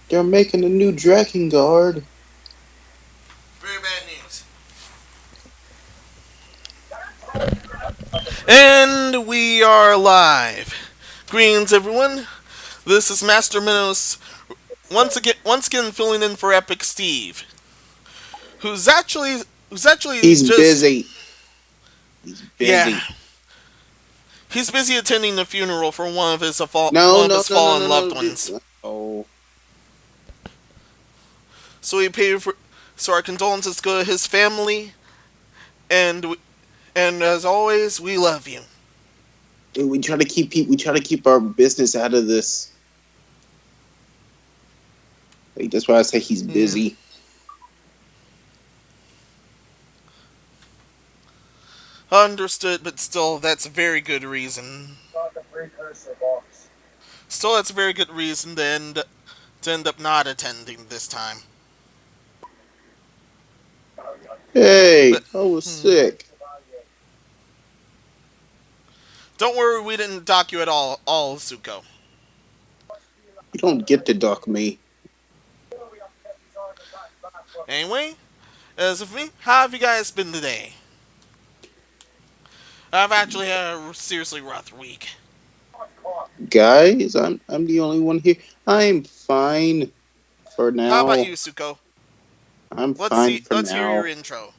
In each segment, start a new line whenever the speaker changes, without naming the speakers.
They're making a new Drakengard.
Very bad news. And we are live. Greetings, everyone. This is Master Menos once again filling in for Epic Steve, who's actually
He's
just
busy. He's
yeah.
busy.
He's busy attending the funeral for
No,
one of
no,
his
no, no,
fallen
no,
loved
no.
ones.
Oh,
So we pay for so our condolences go to his family, and and as always, we love you.
dude, we try to keep our business out of this. Like, that's why I say he's
Yeah.
busy.
Understood, but still, that's a very good reason. Still, that's a very good reason to end up not attending this time.
Hey,
But
I was
hmm,
sick.
don't worry, we didn't dock you at all, Suko.
You don't get to duck me.
Anyway, as of me, how have you guys been today? I've actually had a seriously rough week.
Guys, I'm the only one here. I'm fine for
How about
now.
you, Suko?
I'm
Let's
fine
see.
for
Let's hear your
now.
intro.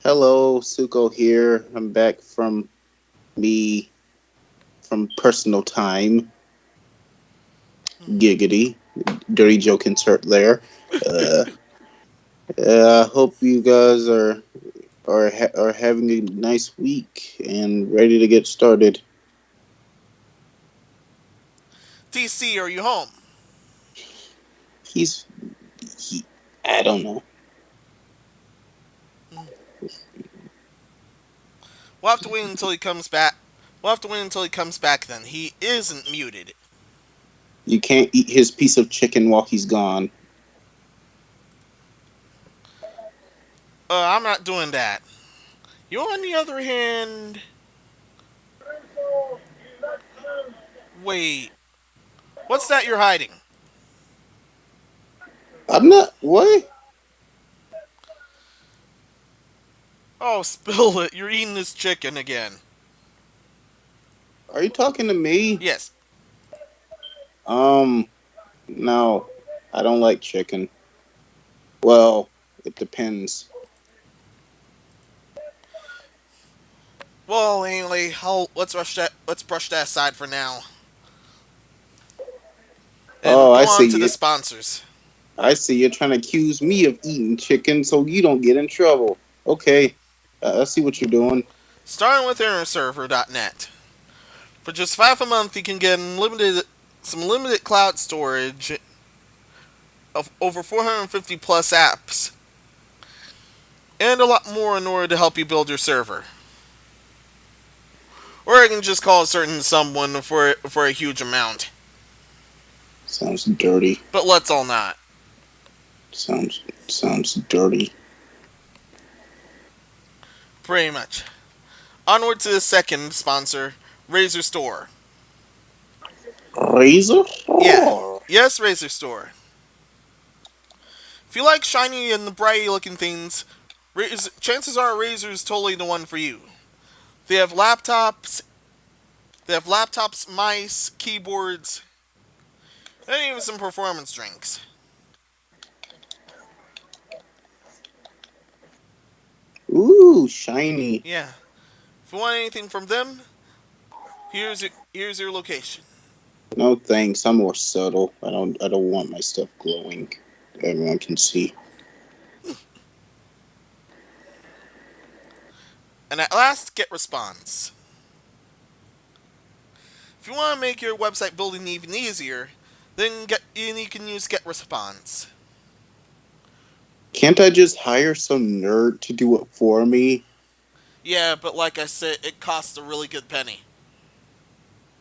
Hello, Suko here. I'm back from me from personal time. Giggity. Dirty joke insert there. Uh, I hope you guys are having a nice week and ready to get started.
TC, are you home?
He's he. I don't know.
We'll have to wait until he comes back. We'll have to wait until he comes back. Then he isn't muted.
You can't eat his piece of chicken while he's gone.
I'm not doing that. You, on the other hand, wait. What's that you're hiding?
I'm not. What?
Oh, spill it. You're eating this chicken again.
Are you talking to me?
Yes.
Um, no. I don't like chicken. Well, it depends.
Well, anyway, let's brush that aside for now,
Oh,
and go on to the sponsors.
I see you're trying to accuse me of eating chicken so you don't get in trouble. Okay. I see what you're doing.
Starting with InnerServer.net. For just $5 a month, you can get some limited cloud storage of over 450 plus apps, and a lot more in order to help you build your server. Or I can just call a certain someone for a huge amount.
Sounds dirty.
But let's all not.
Sounds dirty.
Pretty much. Onward to the second sponsor, Razer Store.
Razor?
Yeah.
Oh.
Yes, Razer Store. If you like shiny and bright looking things, chances are Razer's totally the one for you. They have laptops, mice, keyboards, and even some performance drinks.
Ooh, shiny.
Yeah. If you want anything from them, here's your location.
No thanks. I'm more subtle. I don't want my stuff glowing. Everyone can see.
And at last, Get Response. If you want to make your website building even easier, then you can use Get Response.
Can't I just hire some nerd to do it for me?
Yeah, but like I said, it costs a really good penny.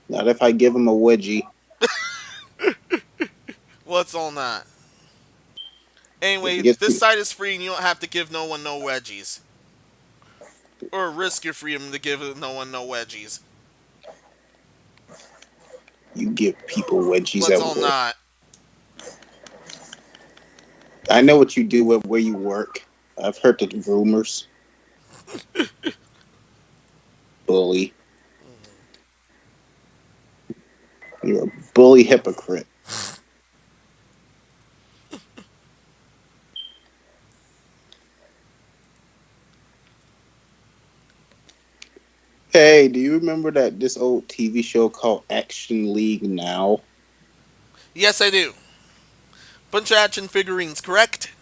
Not if I give him a wedgie.
Well, it's all not. Anyway,
Get
this site is free and you don't have to give no one no wedgies. Or risk your freedom to give no one no wedgies.
You give people wedgies
Let's
at
all
work.
not.
I know what you do with where you work. I've heard the rumors. Bully. You're a bully hypocrite. Hey, do you remember that this old TV show called Action League Now?
Yes, I do. Bunch of action figurines, correct?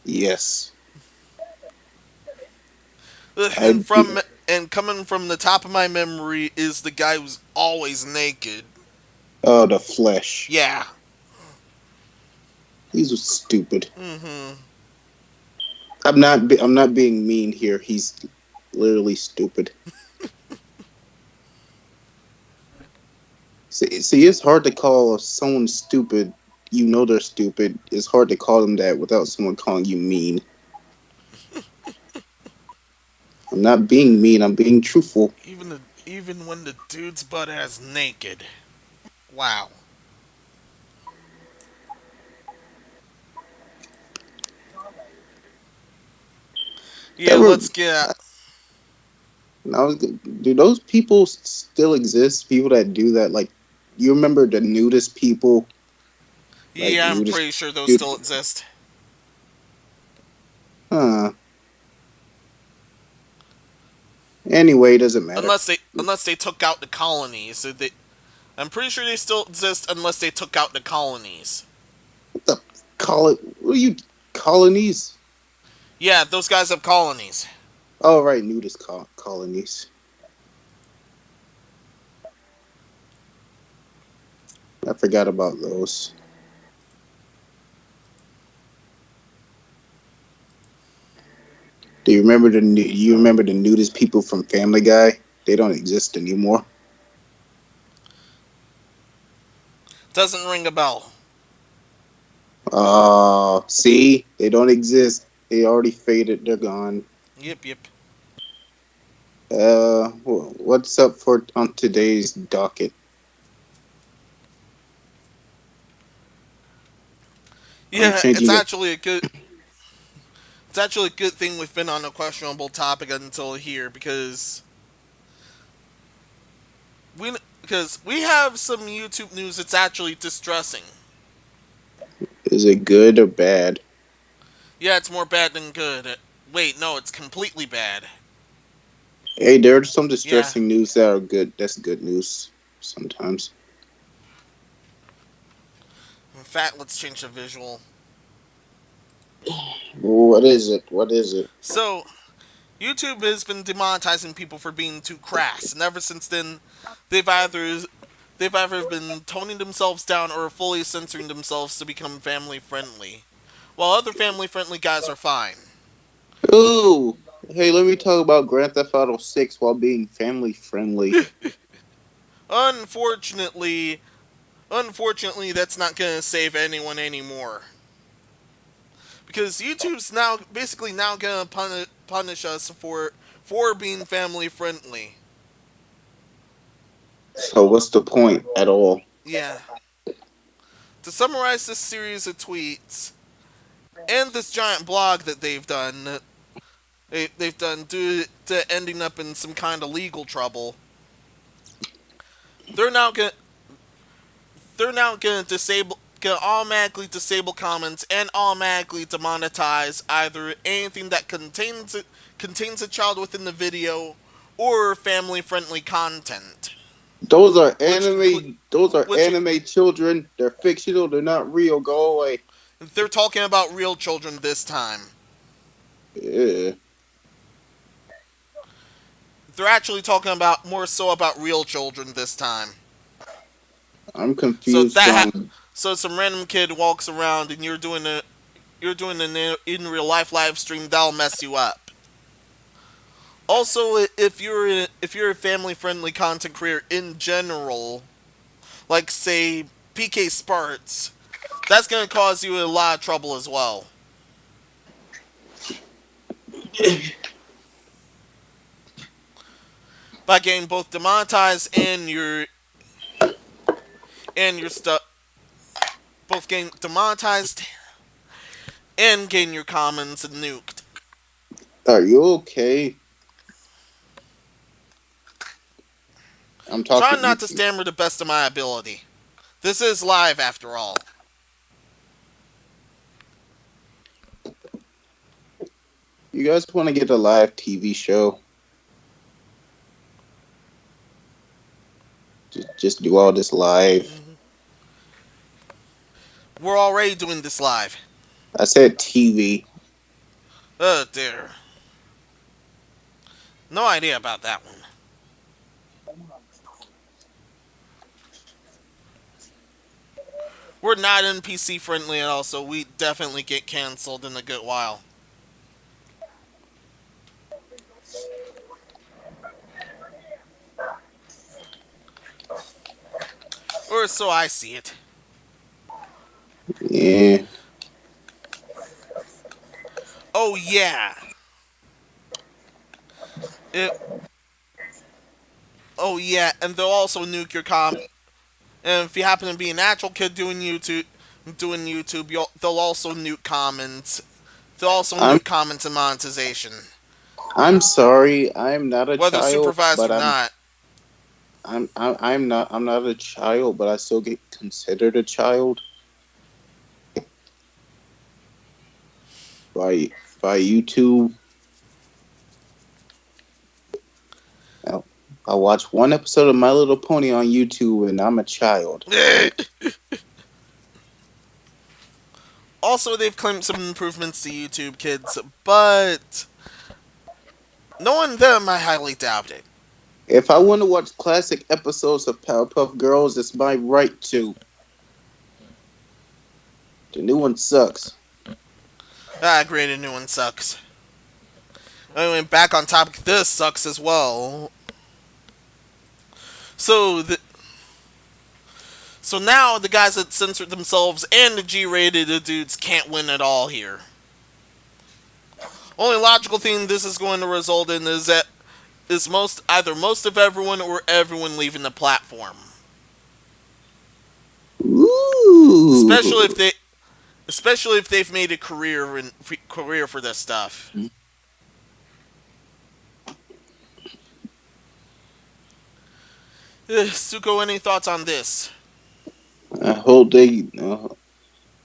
Yes. I
And from and coming from the top of my memory is the guy who's always naked.
oh, the Flesh.
Yeah.
He's stupid.
Mm-hmm.
I'm not being mean here. He's literally stupid. See, it's hard to call someone stupid. You know they're stupid. It's hard to call them that without someone calling you mean. I'm not being mean. I'm being truthful.
Even when the dude's butt has naked. Wow. Yeah,
Ever
let's get.
now, do those people still exist? People that do that, like you remember the nudist people, like
Yeah, I'm
nudist
pretty sure those
dude.
still exist.
Huh. Anyway, doesn't matter.
Unless they took out the colonies. I'm pretty sure they still exist unless they took out the colonies.
What the call it? What are you colonies?
Yeah, those guys have colonies.
Oh right, nudist colonies. I forgot about those. Do you remember you remember the nudist people from Family Guy? They don't exist anymore.
Doesn't ring a bell.
See, they don't exist. They already faded. They're gone.
Yep, yep.
What's up for on today's docket? I'm
Yeah,
changing it.
it's actually a good thing we've been on a questionable topic until here we because we have some YouTube news that's actually distressing.
Is it good or bad?
Yeah, it's more bad than good. Wait, no, it's completely bad.
Hey, there's some
Yeah.
distressing news that are good. That's good news sometimes.
In fact, let's change the visual.
What is it? What is it?
So, YouTube has been demonetizing people for being too crass, and ever since then, they've either they've either been toning themselves down or fully censoring themselves to become family friendly, while other family friendly guys are fine.
Ooh, hey, let me talk about Grand Theft Auto 6 while being family friendly.
Unfortunately, unfortunately, that's not gonna save anyone anymore because YouTube's now basically now gonna punish us for being family friendly.
So what's the point at all?
Yeah. To summarize this series of tweets and this giant blog that they've done due to ending up in some kind of legal trouble. They're now gonna gonna automatically disable comments and automatically demonetize either anything that contains a child within the video or family friendly content,
Those are
which include
anime. Those are
which
anime children. They're fictional. They're not real. Go away.
they're talking about real children this time.
Yeah,
They're actually talking about more so about real children this time.
I'm
So
confused on.
so some random kid walks around and you're doing an in real life live stream, that'll mess you up. Also, if you're a family friendly content creator in general, like say PK Sparts, that's gonna cause you a lot of trouble as well. By getting both demonetized and your stuff both getting demonetized and getting your commons nuked.
Are you okay? I'm
Trying
talking.
not to stammer the best of my ability. This is live after all.
You guys want to get a live TV show? Just do all this live.
Mhm. We're already doing this live.
I said TV.
Oh dear. No idea about that one. We're not NPC friendly at all, so we definitely get cancelled in a good while. Or so I see it.
Yeah.
Oh yeah. It, oh yeah, and they'll also nuke your And if you happen to be a natural kid doing YouTube, they'll also nuke comments. They'll also
I'm
nuke comments and monetization,
I'm sorry. I'm not a
whether
child,
supervised
but
or
I'm
not.
I'm I'm I'm not a child, but I still get considered a child by YouTube. I, I watched one episode of My Little Pony on YouTube, and I'm a child.
Also, they've claimed some improvements to YouTube Kids, but knowing them, I highly doubt it.
If I want to watch classic episodes of Powerpuff Girls, it's my right to. The new one sucks.
I agree, the new one sucks. Anyway, back on topic, this sucks as well. So, so now the guys that censored themselves and the G-rated dudes can't win at all here. Only logical thing this is going to result in is that is either most of everyone or everyone leaving the platform. Especially if
Ooh.
they especially if they've made a career for this stuff. Suko, any thoughts on this?
I hope they.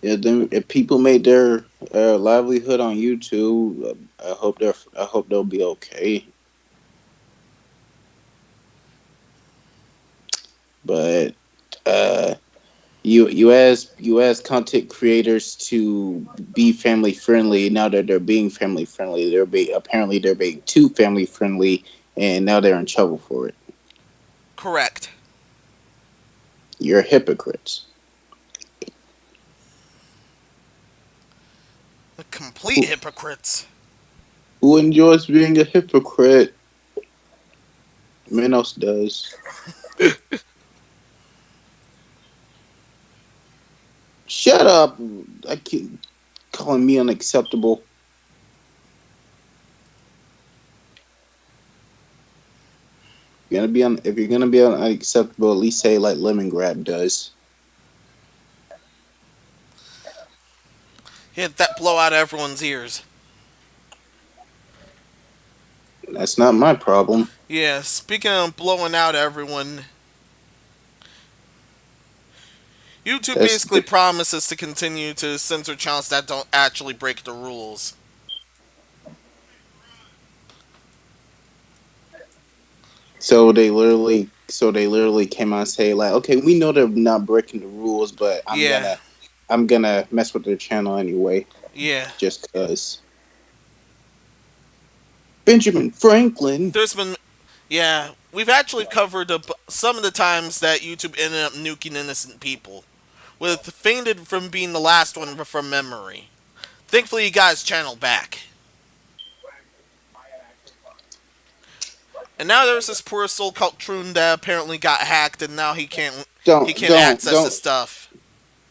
If people made their livelihood on YouTube, I hope they'll be okay. But uh, you ask content creators to be family friendly. Now that they're being family friendly, they're being too family friendly, and now they're in trouble for it.
Correct.
You're hypocrites.
Complete
Who,
hypocrites.
who enjoys being a hypocrite? Menos does. Shut up! I keep calling me unacceptable. If you're gonna be unacceptable, at least say like Lemon Grab does.
Hit that blow out everyone's ears.
That's not my problem.
Yeah, speaking of blowing out everyone, YouTube
That's
basically promises to continue to censor channels that don't actually break the rules.
so they literally came out and say like, okay, we know they're not breaking the rules, but
Yeah,
I'm gonna mess with their channel anyway,
yeah.
just cause. Benjamin Franklin.
There's been, yeah, we've actually covered some of the times that YouTube ended up nuking innocent people, with Fainted from being the last one from memory. Thankfully, he got his channel back. And now there's this poor soul called Troon that apparently got hacked, and now he
Don't
can't
don't
access his
don't
stuff.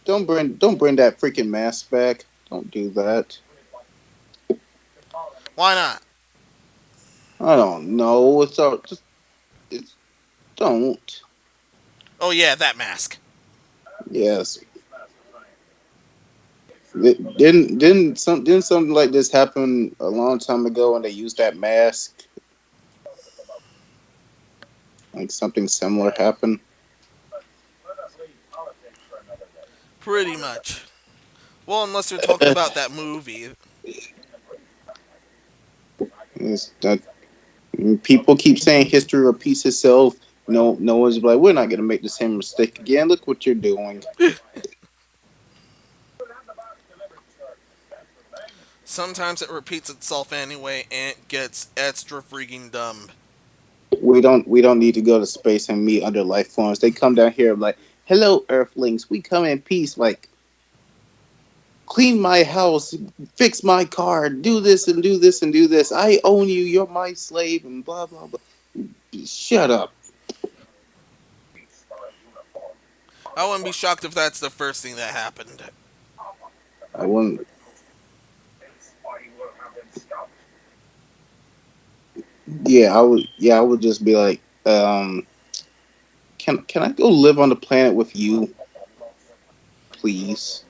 don't bring that freaking mask back. Don't do that.
Why not?
I don't know. It's all just it's don't.
Oh yeah, that mask.
Yes. Didn't something like this happen a long time ago when they used that mask? Like something similar happened.
Pretty much. Well, unless you're talking about that movie.
It's that people keep saying history repeats itself. No one's like, we're not gonna make the same mistake again. Look what you're doing.
Sometimes it repeats itself anyway and it gets extra freaking dumb.
We don't need to go to space and meet other life forms. They come down here like, hello, Earthlings. We come in peace. Like, clean my house, fix my car, do this and do this and do this. I own you. You're my slave, and blah blah blah. Shut up.
I wouldn't be shocked if that's the first thing that happened.
I wouldn't. Yeah, I would. Yeah, I would just be like, can I go live on the planet with you, please?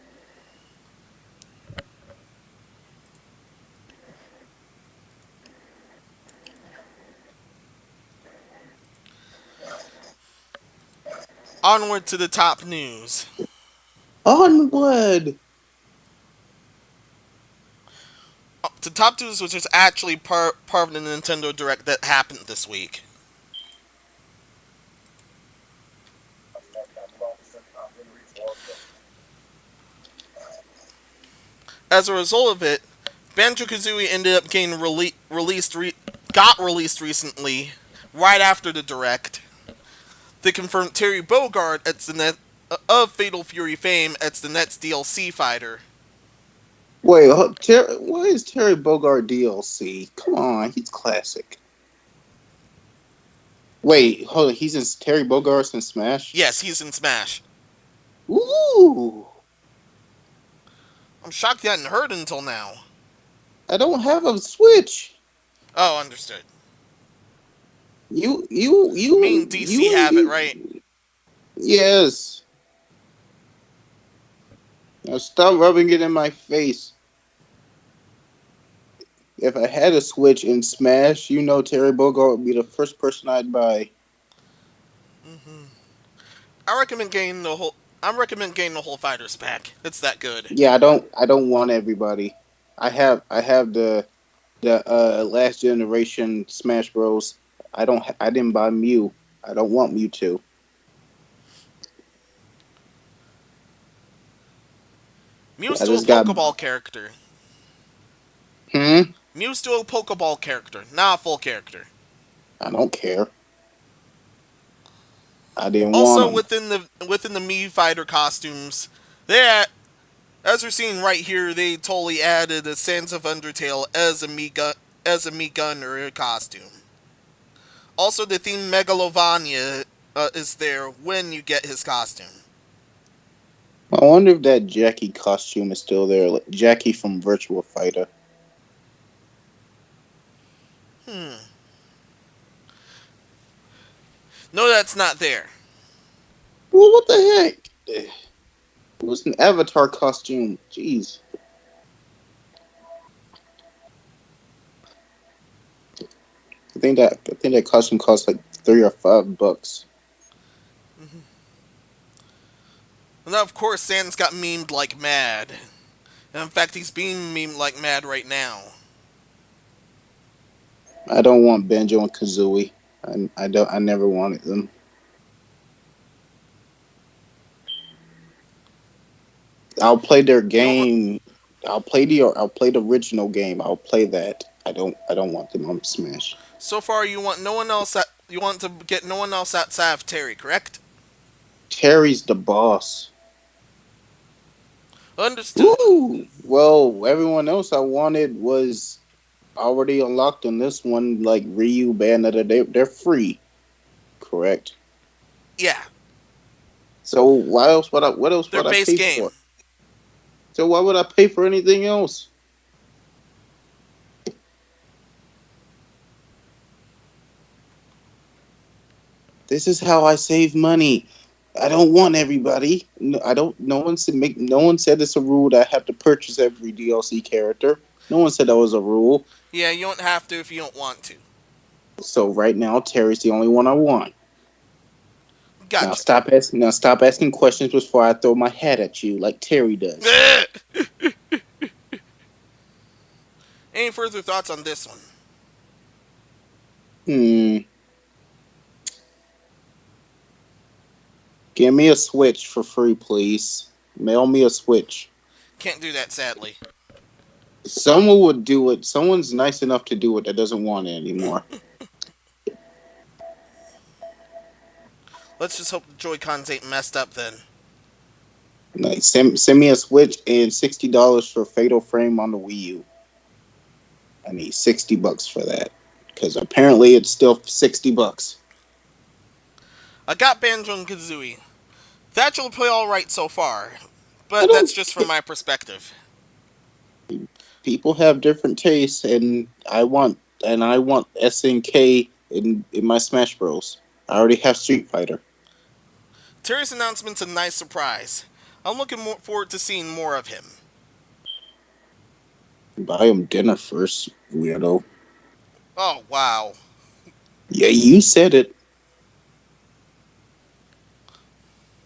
Onward to the top news.
Onward.
To top news, which is actually part of the Nintendo Direct that happened this week. As a result of it, Banjo Kazooie ended up getting got released recently, right after the Direct. They confirmed Terry Bogard as the of Fatal Fury fame as the next DLC fighter.
Wait, why is Terry Bogard DLC? Come on, he's classic. Wait, hold on, he's in Terry Bogart's in Smash.
Yes, he's in Smash.
Ooh,
I'm shocked you hadn't heard it until now.
I don't have a Switch.
Oh, understood.
You, you,
Me and
you,
DC
you,
have it, right?
you. Yes. Now stop rubbing it in my face. If I had a Switch in Smash, Terry Bogard would be the first person I'd buy.
hmm I recommend getting the whole. I recommend getting the whole fighters pack. It's that good.
Yeah, I don't want everybody. I have the last generation Smash Bros. I didn't buy Mew. I don't want Mewtwo.
Mew's
I
still a
just got
Pokeball character.
hmm.
Mew's still a Pokeball character, not a full character.
I don't care. I didn't want
Also,
them.
within the Mii fighter costumes, they as we're seeing right here, they totally added a Sands of Undertale as a Mii Gunner costume. Also, the theme Megalovania is there when you get his costume.
I wonder if that Jackie costume is still there. Like Jackie from Virtua Fighter.
Hmm. No, that's not there.
Well, what the heck? It was an Avatar costume. Jeez. I think that costume cost like $3 or $5.
Mm-hmm. And now, of course, Sans got memed like mad. And in fact, he's being memed like mad right now.
I don't want Banjo and Kazooie. I don't. I never wanted them. I'll play their
You know,
game. I'll play the original game. I'll play that. I don't want them on Smash.
so far you want no one else. You want to get no one else outside of Terry, correct?
Terry's the boss.
Understood.
Ooh. Well, everyone else I wanted was already unlocked on this one. Like Ryu, Bayonetta, they're free. Correct.
Yeah,
So why else would I? What else
their
would I
base
pay
game.
for? So why would I pay for anything else? This is how I save money. I don't want everybody. No, I don't. No one said make. No one said it's a rule that I have to purchase every DLC character. No one said that was a rule.
Yeah, you don't have to if you don't want to.
So right now, Terry's the only one I want. Now
Gotcha.
stop asking. Now stop asking questions before I throw my hat at you like Terry does.
Any further thoughts on this one?
Hmm. Give me a Switch for free, please. Mail me a Switch.
Can't do that, sadly.
Someone would do it. Someone's nice enough to do it that doesn't want it anymore.
Let's just hope the Joy Cons ain't messed up then.
Like, send me a Switch and $60 for Fatal Frame on the Wii U. I need $60 for that because apparently it's still $60.
I got Banjo and Kazooie. That will play alright so far,
I
but that's
don't.
just from my perspective.
People have different tastes, and I want SNK in my Smash Bros. I already have Street Fighter.
Terry's announcement's a nice surprise. I'm looking forward to seeing more of him.
Buy him dinner first, weirdo.
Oh, wow.
Yeah, you said it.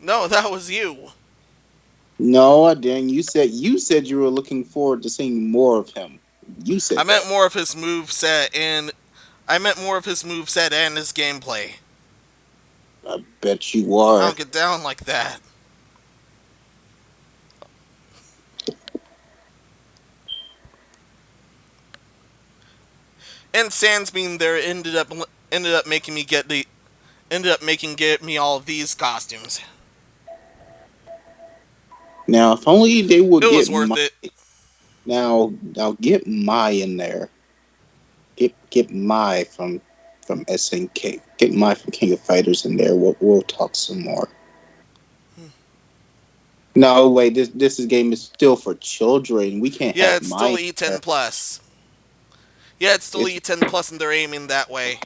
No, that was you.
No, I didn't. You said you were looking forward to seeing more of him. You
I
said
meant
that.
more of his move set and I meant more of his move set and his gameplay.
I bet you
I
are.
don't get down like that. And Sans being there ended up making me get me all of these costumes.
Now, if only they would
It
get
was worth
my
it.
now get my in there. Get my from SNK. Get my from King of Fighters in there. We'll talk some more. No, wait. This game is still for children. We can't
Yeah,
have
it's still
mine
E10
there.
plus. Yeah, it's still
It's
E10 plus, and they're aiming that way.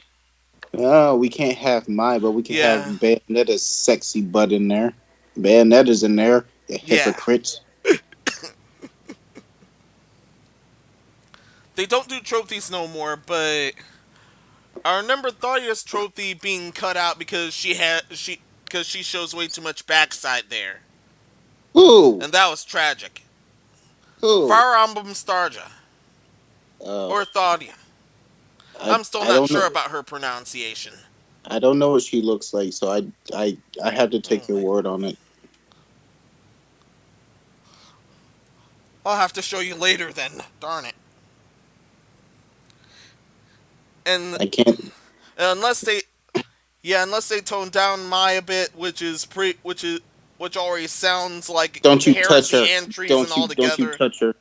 no, we can't have mine, but we can have
Yeah,
Bayonetta's sexy butt in there. Bayonetta's in there. You
yeah.
hypocrites.
They don't do trophies no more, but I remember Thalia's trophy being cut out because she shows way too much backside there,
Who?
and that was tragic.
Who?
Fire Emblem Starja
Uh,
or Thalia.
I
I'm still
I
not
don't know.
sure about her pronunciation.
I don't know what she looks like, so I have to take your
Hmm.
word on it.
I'll have to show you later then. Darn it. And
I can't.
unless they unless they tone down Mai a bit, which already sounds like
Don't you touch
heresy
her.
and treason all
Don't you
together.
touch her.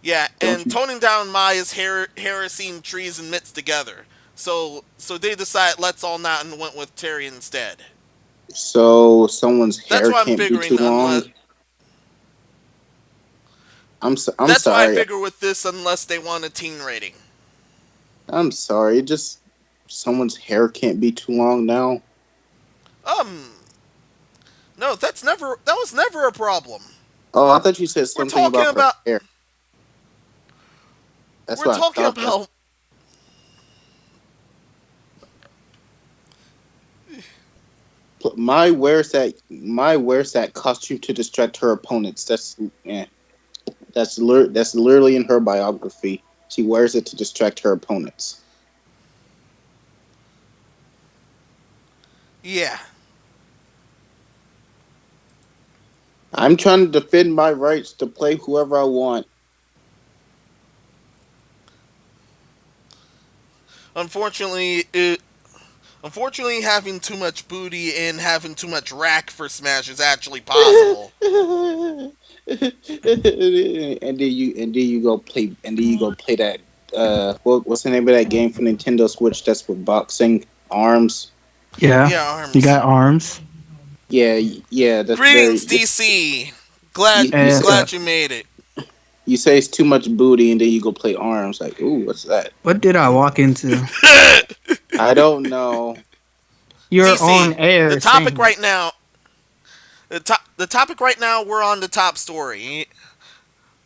Yeah,
Don't
and
you.
toning down Maya's heresy and treason mixed together. So they decided let's all not and went with Terry instead.
So someone's
That's
hair
why I'm
can't be too
figuring
long.
unless
I'm
that's why I
sorry.
figure with this unless they want a teen rating.
I'm sorry. Just someone's hair can't be too long now.
Um no, that was never a problem.
Oh, I thought you said
We're
something
talking
about her
about
hair. That's
we're
what I
talking
thought.
about
My wears that costume to distract her opponents. That's literally in her biography. She wears it to distract her opponents.
yeah.
I'm trying to defend my rights to play whoever I want.
Unfortunately, it Unfortunately, having too much booty and having too much rack for Smash is actually possible.
and then you go play that what's the name of that game for Nintendo Switch that's with boxing arms?
Yeah,
Yeah,
you
arms.
got arms.
Yeah, yeah, that's very
Greetings,
just
DC. Glad
you say
glad you
ASF.
made it.
you say it's too much booty and then you go play arms like, ooh, what's that?
What did I walk into?
I don't know.
You're on
DC. The
air
topic
saying
right
this.
now. The topic right now. We're on the top story.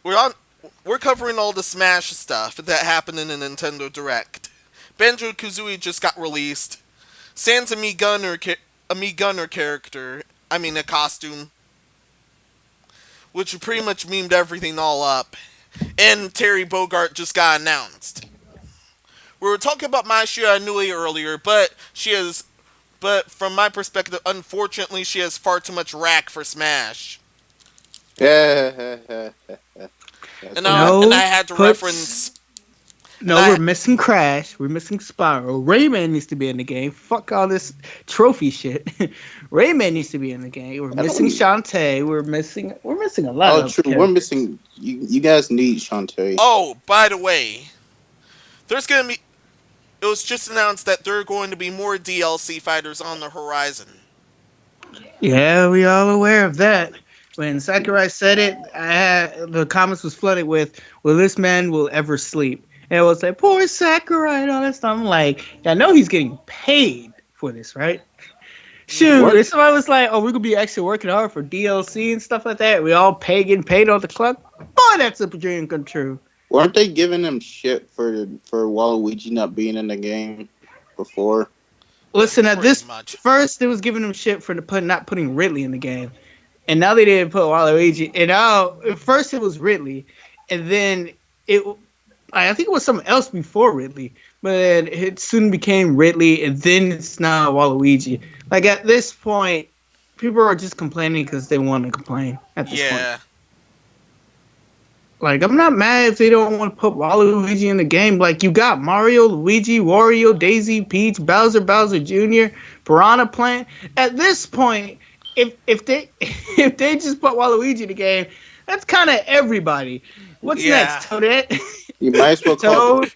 We're on. We're covering all the Smash stuff that happened in the Nintendo Direct. Banjo Kazooie just got released. Sans a Me Gunner character. I mean a costume, which pretty much memed everything all up. And Terry Bogard just got announced. We were talking about Mashia Inui earlier, but from my perspective, unfortunately, she has far too much rack for Smash.
Yeah, that's right.
And I
No,
had to
puts.
reference and
No, we're
I
missing Crash. We're missing Spyro. Rayman needs to be in the game. Fuck all this trophy shit. Rayman needs to be in the game. We're
I
missing
don't.
Shantae. We're missing a lot
Oh,
of
true. We're
characters.
missing. You guys need Shantae.
oh, by the way, there's gonna be it was just announced that there are going to be more DLC fighters on the horizon.
Yeah, we all aware of that. When Sakurai said it, the comments was flooded with, "Will this man will ever sleep?" And it was like, "Poor Sakurai," and all that stuff. I'm like, I know he's getting paid for this, right?
Mm,
Shoot,
Weren't
if somebody was like, "Oh, we're gonna be actually working hard for DLC and stuff like that," we all getting paid on the clock. Boy, that's a dream come true.
weren't they giving him shit for Waluigi not being in the game before?
Listen, at
pretty
this
much.
first, they was giving him shit for not putting Ridley in the game, and now they didn't put Waluigi. And now, at first, it was Ridley, and then it, I think it was something else before Ridley, but then it soon became Ridley, and then it's now Waluigi. Like at this point, people are just complaining because they want to complain. At this point.
Yeah.
Like, I'm not mad if they don't want to put Waluigi in the game. Like, you got Mario, Luigi, Wario, Daisy, Peach, Bowser Jr., Piranha Plant. At this point, if they if they just put Waluigi in the game, that's kind of everybody. What's
Yeah.
next, Toadette?
You might as well call.
Toad?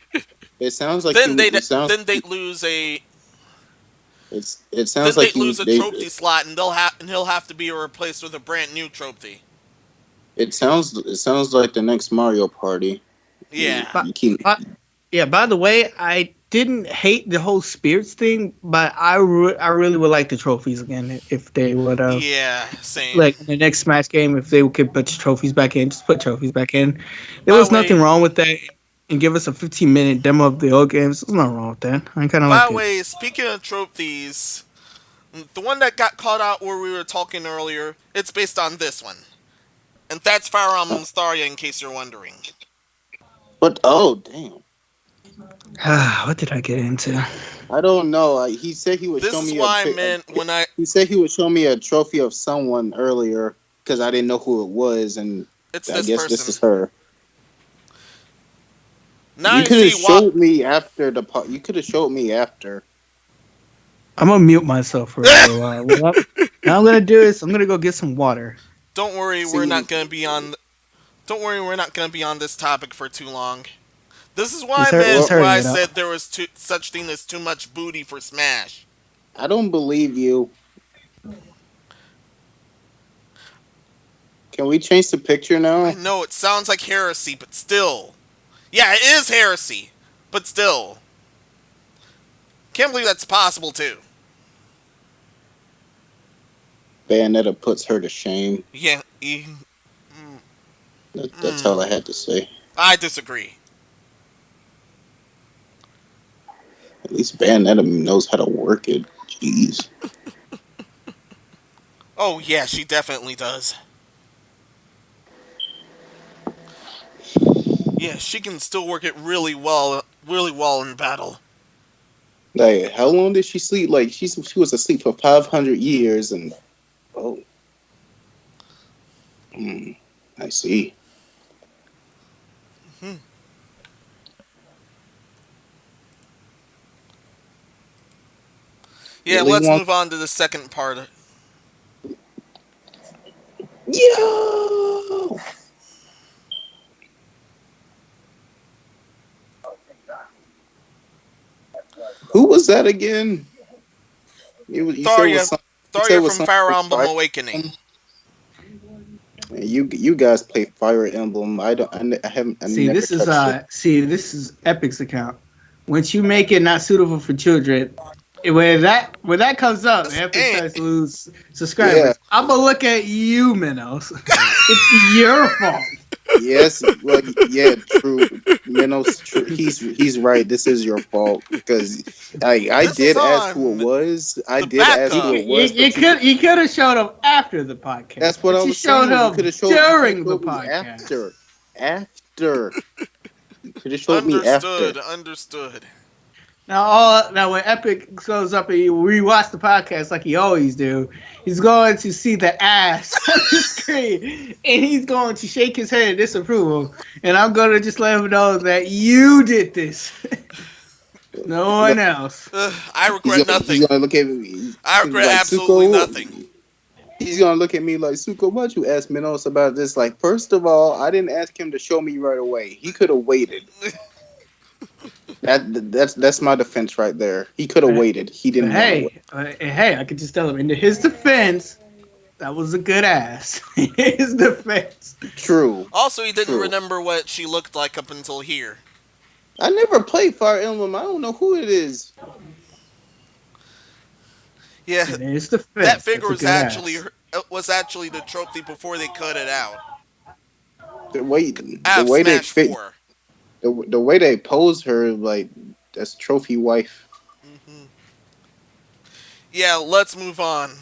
It sounds like
Then
you.
they
It sounds.
then they lose a
It sounds
then they
like you.
lose a
They.
trophy slot and he'll have to be replaced with a brand new trophy.
It sounds. It sounds like the next Mario Party. You,
Yeah.
But,
you keep.
but yeah. By the way, I didn't hate the whole spirits thing, but I really would like the trophies again if they would
Yeah, same.
like in the next Smash game, if they could put trophies back in, just put trophies back in. There
By the
was nothing
way,
wrong with that, and give us a 15-minute demo of the old games. There's nothing wrong with that. I kind of
by
like
the
it.
way, speaking of trophies, the one that got caught out where we were talking earlier, it's based on this one. And that's Fire Emblem Staria in case you're wondering.
But oh damn.
What did I get into?
I don't know. He said he would
This
show
is
me
why I meant when I
he said he would show me a trophy of someone earlier because I didn't know who it was, and
it's
I
this
guess this
person.
is her.
Now
You
I
could have
see why
showed me after the. You could have showed me after.
I'm gonna mute myself for a little while. Now I'm gonna do is I'm gonna go get some water.
Don't worry, we're
See,
not going to be on Don't worry, we're not going to be on this topic for too long. This is why I
Just
meant
just
well,
where I
hurry it up.
said there was such thing as too much booty for Smash.
I don't believe you. Can we change the picture
I
now?
know it sounds like heresy, but still. Yeah, it is heresy, but still. Can't believe that's possible too.
Bayonetta puts her to shame.
Yeah,
That's all I had to say.
I disagree.
At least Bayonetta knows how to work it. Jeez.
Oh yeah, she definitely does. Yeah, she can still work it really well in battle.
Like, how long did she sleep? Like, she was asleep for 500 years, and oh, hmm, I see.
Hmm. Yeah,
Willy
let's
Wonka.
move on to the second part.
Yo! Who was that again? You said it was
Tharia,
some. You said it
Tharia
was
from
something
Fire
from
Emblem
Fire
Awakening.
Emblem. You guys play Fire Emblem. I don't. I haven't. I never touched it.
See this is Epic's account. Once you make it not suitable for children, when that comes up, and Epic
And
starts to lose
Yeah.
subscribers, I'm gonna look at you, Minos. It's your fault.
Yes. Well. Yeah. True. Menos. True. He's right. This is your fault because I
this is
did ask who it
on
was. I
the
did ask
You,
who
backup.
it was, but
you could have showed him after the podcast,
that's what I
but you
was
showed
saying. You could
him
have showed. You could have
during the
showed me
podcast.
after. After. You could have showed me
Understood.
after.
Understood.
Now when Epic goes up and you rewatch the podcast like he always do, he's going to see the ass on the screen, and he's going to shake his head in disapproval. And I'm going to just let him know that you did this, no one else.
I regret
He's
nothing.
gonna look at me.
I
He's
regret
like
absolutely
Suko.
nothing.
He's gonna look at me like Suko. Why'd you ask Minos about this? Like, first of all, I didn't ask him to show me right away. He could have waited. That's my defense right there. He could have waited. He
But
didn't want to wait.
hey, I could just tell him in his defense, that was a good ass. His defense.
True.
Also, he didn't
True.
remember what she looked like up until here.
I never played Fire Emblem. I don't know who it is.
Yeah,
In his defense,
that figure
that's a good ass.
was actually the trophy before they cut it out.
The way
I
the
have
way they
Smash
fit
4.
the way they pose her like that's trophy wife.
Hmm. Yeah, let's move on.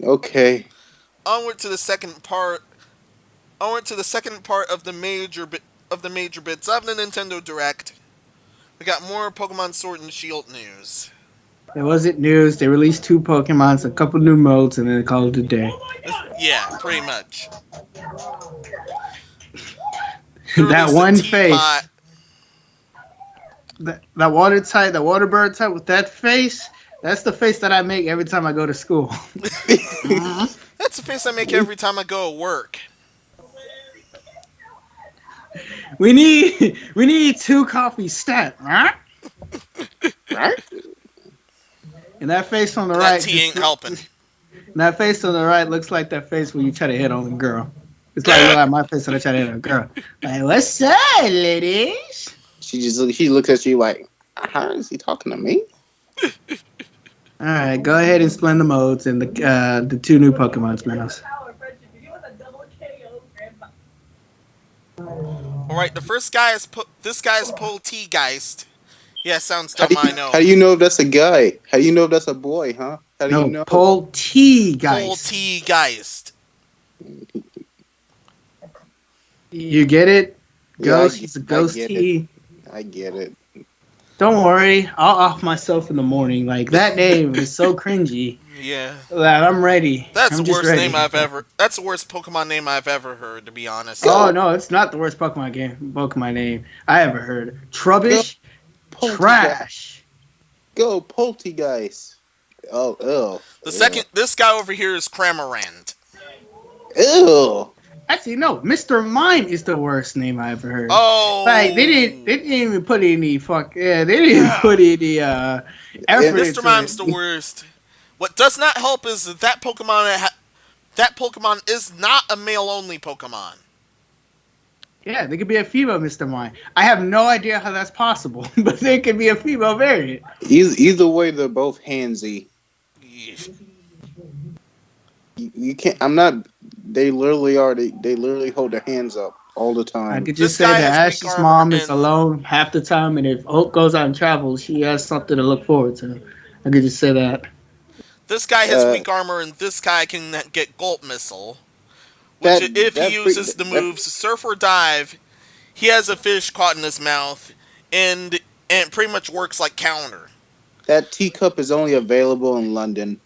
Okay.
Onward to the second part. Onward to the second part of the major bits of the Nintendo Direct. We got more Pokemon Sword and Shield news.
It wasn't news. They released 2 Pokemons, a couple new modes, and then they called it a day.
Yeah, pretty much. They
That
released
one
the teapot.
face, that water type, that water bird type with that face, that's the face that I make every time I go to school.
That's the face I make every time I go to work.
We need 2 coffee stat, right?
Right?
And that face on the
That
right,
tea ain't helping.
that face on the right looks like that face when you try to hit on a girl. It's like look like my face when I try to hit on a girl. Like, what's up, ladies?
She looks at you like, how is he talking to me?
All right, go ahead and explain the modes and the 2 new Pokemons, Menos.
All right, the first guy is this guy is Poltegeist. Yeah, sounds
How
dumb.
do
I
you
know.
how do you know if that's a guy? How do you know if that's a boy, huh? How do you
No,
know?
Poltegeist.
Poltegeist.
You get it?
Yeah,
Ghost. He's a ghost
get
tea.
I get it.
Don't worry, I'll off myself in the morning. Like that name is so cringy
Yeah.
that I'm ready.
That's
I'm
the
just
worst
ready.
name I've ever. That's the worst Pokemon name I've ever heard, to be honest.
Oh no, it's not the worst Pokemon name I ever heard. Trubbish, trash.
Go Poltegeist. Oh, ew.
This guy over here is Cramorant.
Ew.
Actually, no, Mr. Mime is the worst name I ever heard.
Oh,
Like they didn't even put any they didn't put any effort
Mr.
into
Mime's
it.
the worst. What does not help is that that Pokemon is not a male only Pokemon.
Yeah, they could be a female Mr. Mime. I have no idea how that's possible, but they could be a female variant.
Either way, they're both handsy. You can't. I'm not. They literally are. They literally hold their hands up all the
I
time.
could
This
just say
guy
that
has weak
Ash's
armor
mom is
and-
alone half the time, and if Oak goes out and travels, she has something to look forward to. I could just say that.
This guy has
Uh,
weak armor, and this guy can get Gulp Missile. Which, if he uses the moves Surf or Dive, he has a fish caught in his mouth, and it pretty much works like counter.
That teacup is only available in London.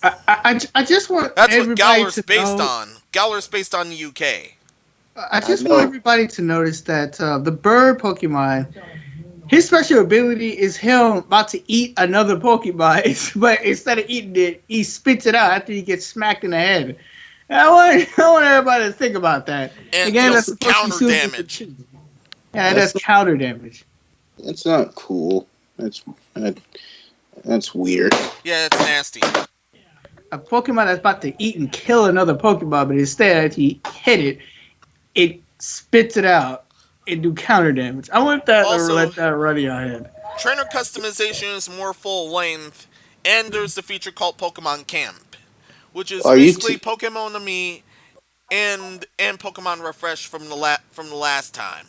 I just want
That's what
everybody
Galar's
to
based
know.
on. Galar's based on the UK.
I just
I
want
know.
everybody to notice that the bird Pokemon, his special ability is him about to eat another Pokemon, but instead of eating it, he spits it out after he gets smacked in the head. And I want everybody to think about that.
And
Again,
deals
that's supposed to
counter
be suitable for
damage.
children. Yeah, it does counter damage.
That's not cool. That's weird.
Yeah, it's nasty.
A Pokemon that's about to eat and kill another Pokemon, but instead, after you hit it spits it out and do counter damage. I want that to
Also-
let that run in your head.
Trainer customization is more full length, and there's the feature called Pokemon Camp, which is
Are you
basically
t-
Pokemon to me and Pokemon Refresh from the last time.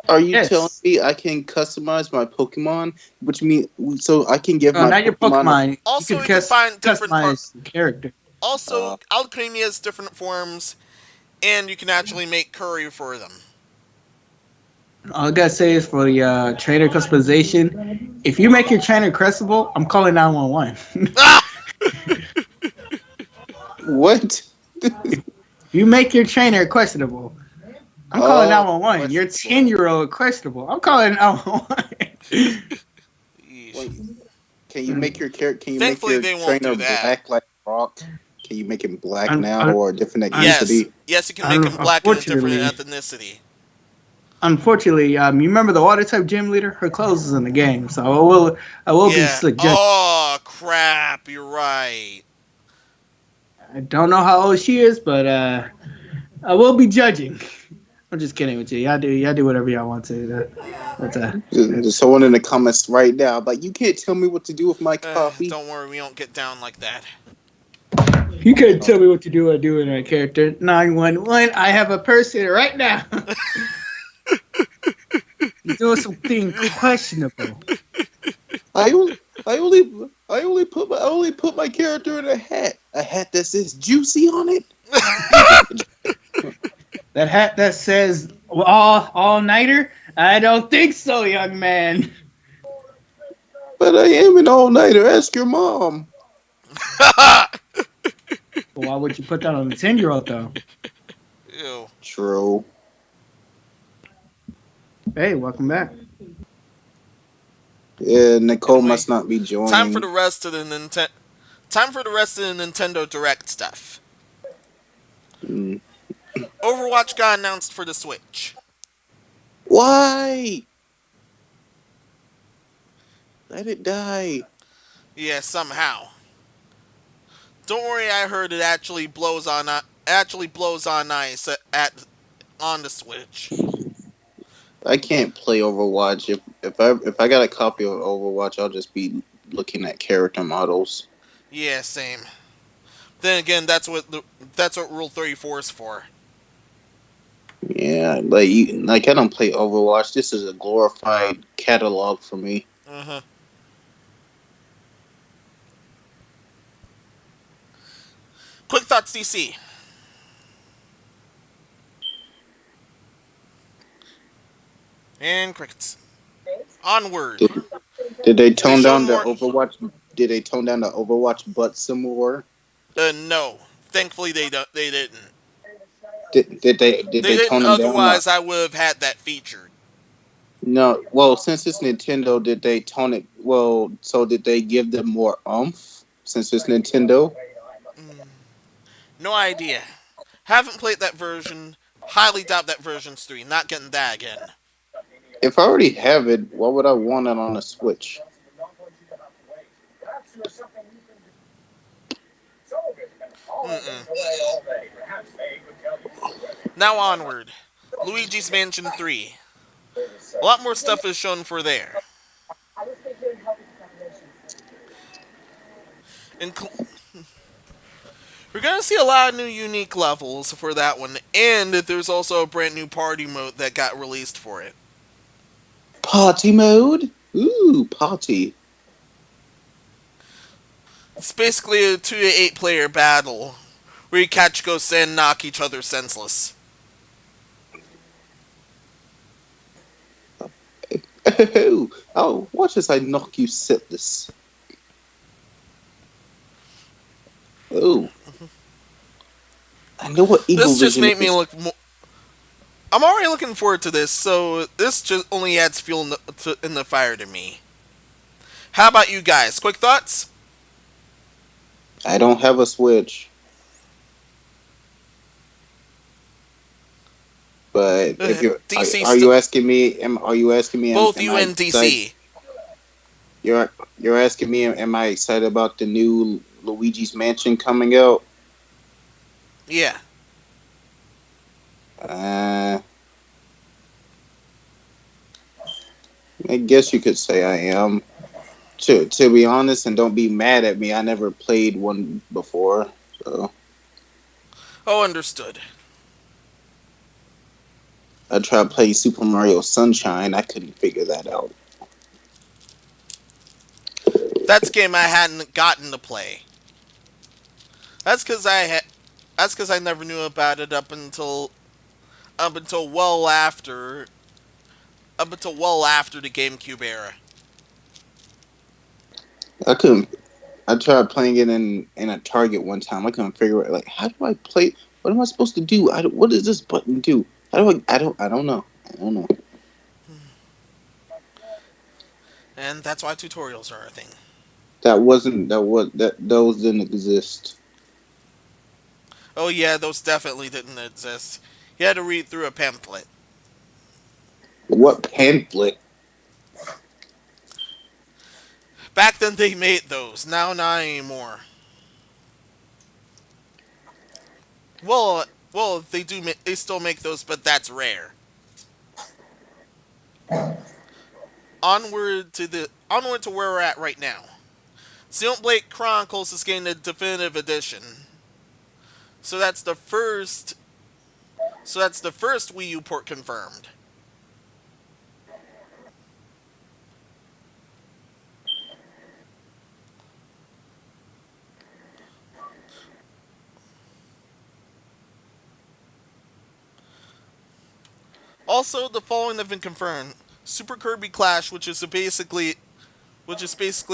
are you telling
Yes.
me I can customize my Pokemon, which means so I can give
Oh,
my
not your
Pokemon
Pokemon. You
Also,
could
you can find different part.
customize the character.
Also, Alchemy has different forms, and you can actually make curry for them.
All I gotta say is for the trainer customization, if you make your trainer crestable, I'm calling 911.
Ah!
what?
If you make your trainer questionable, I'm calling
Oh,
911. Your
questionable.
10-year-old questionable. I'm calling 911.
Yeesh.
Wait, can you make your character? Can you make
Thankfully,
your
they won't
trainer
do that.
black like Rock? Can you make him black
un,
now
un,
or a different
un,
Yes,
ethnicity?
yes, you can make them black in a different
unfortunately,
ethnicity.
you remember the water type gym leader? Her clothes is in the game, so I will be
Yeah.
slick judge.
Oh crap! You're right.
I don't know how old she is, but I will be judging. I'm just kidding with you. Y'all do whatever y'all want to. That's
There's someone in the comments right now, like you can't tell me what to do with my copy.
Don't worry, we don't get down like that.
you can't tell me what to do. I do in that character. 911. I have a person right now. He's doing something questionable.
I only, I only put my character in a hat that says juicy on it.
That hat that says all nighter. I don't think so, young man.
But I am an all nighter. Ask your mom.
But why would you put that on a 10-year-old though?
Ew.
True.
Hey, welcome back.
Yeah, Nicole
Anyway,
must not be
time for
joining.
the rest of the Time for the rest of the Nintendo Direct stuff.
Mm.
Overwatch got announced for the Switch.
Why? Let it die.
Yeah, somehow. Don't worry, I heard it actually blows on ice at on the Switch.
I can't play Overwatch. If I got a copy of Overwatch, I'll just be looking at character models.
Yeah, same. Then again, that's what Rule 34 is for.
Yeah, like I don't play Overwatch. This is a glorified catalog for me.
Uh-huh. Quick thoughts, DC. And crickets. Onward.
Did, did they
They
tone
showed
down the
more.
Overwatch? Did they tone down the Overwatch butt some more?
No. Thankfully, they didn't.
Did
They
they
didn't.
tone them down?
Otherwise, I would have had that featured.
No. Well, since it's Nintendo, did they tone it? Well, so did they give them more oomph since it's Nintendo?
Mm, no idea. Haven't played that version. Highly doubt that version's 3. Not getting that again.
If I already have it, why would I want it on a Switch?
Mm-mm. Now onward. Luigi's Mansion 3. A lot more stuff is shown for there. Incl- We're gonna see a lot of new unique levels for that one, and there's also a brand new party mode that got released for it.
Party mode? Ooh, party.
It's basically a 2 to 8 player battle where you catch ghosts and knock each other senseless.
Oh, watch as I knock you shitless. Oh, I know what Evil
This just
Vision
made me
is.
look more. I'm already looking forward to this, so this just only adds fuel in the fire to me. How about you guys? Quick thoughts?
I don't have a Switch, but if you
DC
are you asking me? Are you asking me?
both
Am
you
I
and
excited?
DC.
You're asking me? Am I excited about the new Luigi's Mansion coming out?
Yeah.
Uh, I guess you could say I am. To be honest, and don't be mad at me, I never played one before, so
Oh, understood.
I tried playing Super Mario Sunshine. I couldn't figure that out.
That's a game I hadn't gotten to play. That's because that's because I never knew about it up until well after the GameCube era.
I couldn't. I tried playing it in a Target one time. I couldn't figure it. Like, how do I play? What am I supposed to do? What does this button do? How do I? I don't know. I don't know.
And that's why tutorials are a thing.
That wasn't that was that those didn't exist.
Oh yeah, those definitely didn't exist. You had to read through a pamphlet.
What pamphlet?
Back then they made those. Now not anymore. Well, they do. They still make those, but that's rare. Onward to where we're at right now. Xenoblade Chronicles is getting a definitive edition. So that's the first. So that's the first Wii U port confirmed. Also, the following have been confirmed: Super Kirby Clash, which is basically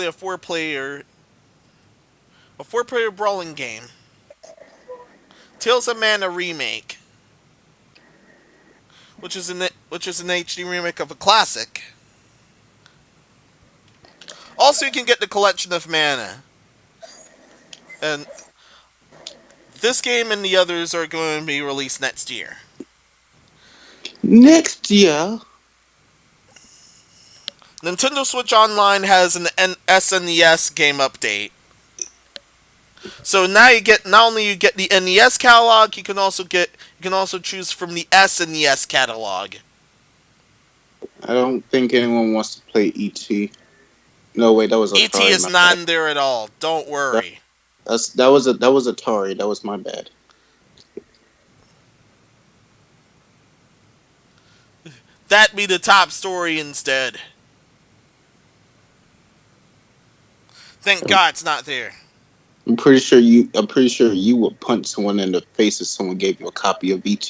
a four-player brawling game. Tales of Mana remake, which is an HD remake of a classic. Also, you can get the collection of Mana, and this game and the others are going to be released next year.
Next year.
Nintendo Switch Online has an SNES game update. So now you get not only you get the NES catalog, you can also choose from the SNES catalog.
I don't think anyone wants to play ET. No, wait, that was
ET
Atari.
is
My
not
bad.
in there at all. Don't
That,
worry.
that was Atari. That was my bad.
That be the top story instead. Thank God it's not there.
I'm pretty sure you would punch someone in the face if someone gave you a copy of ET.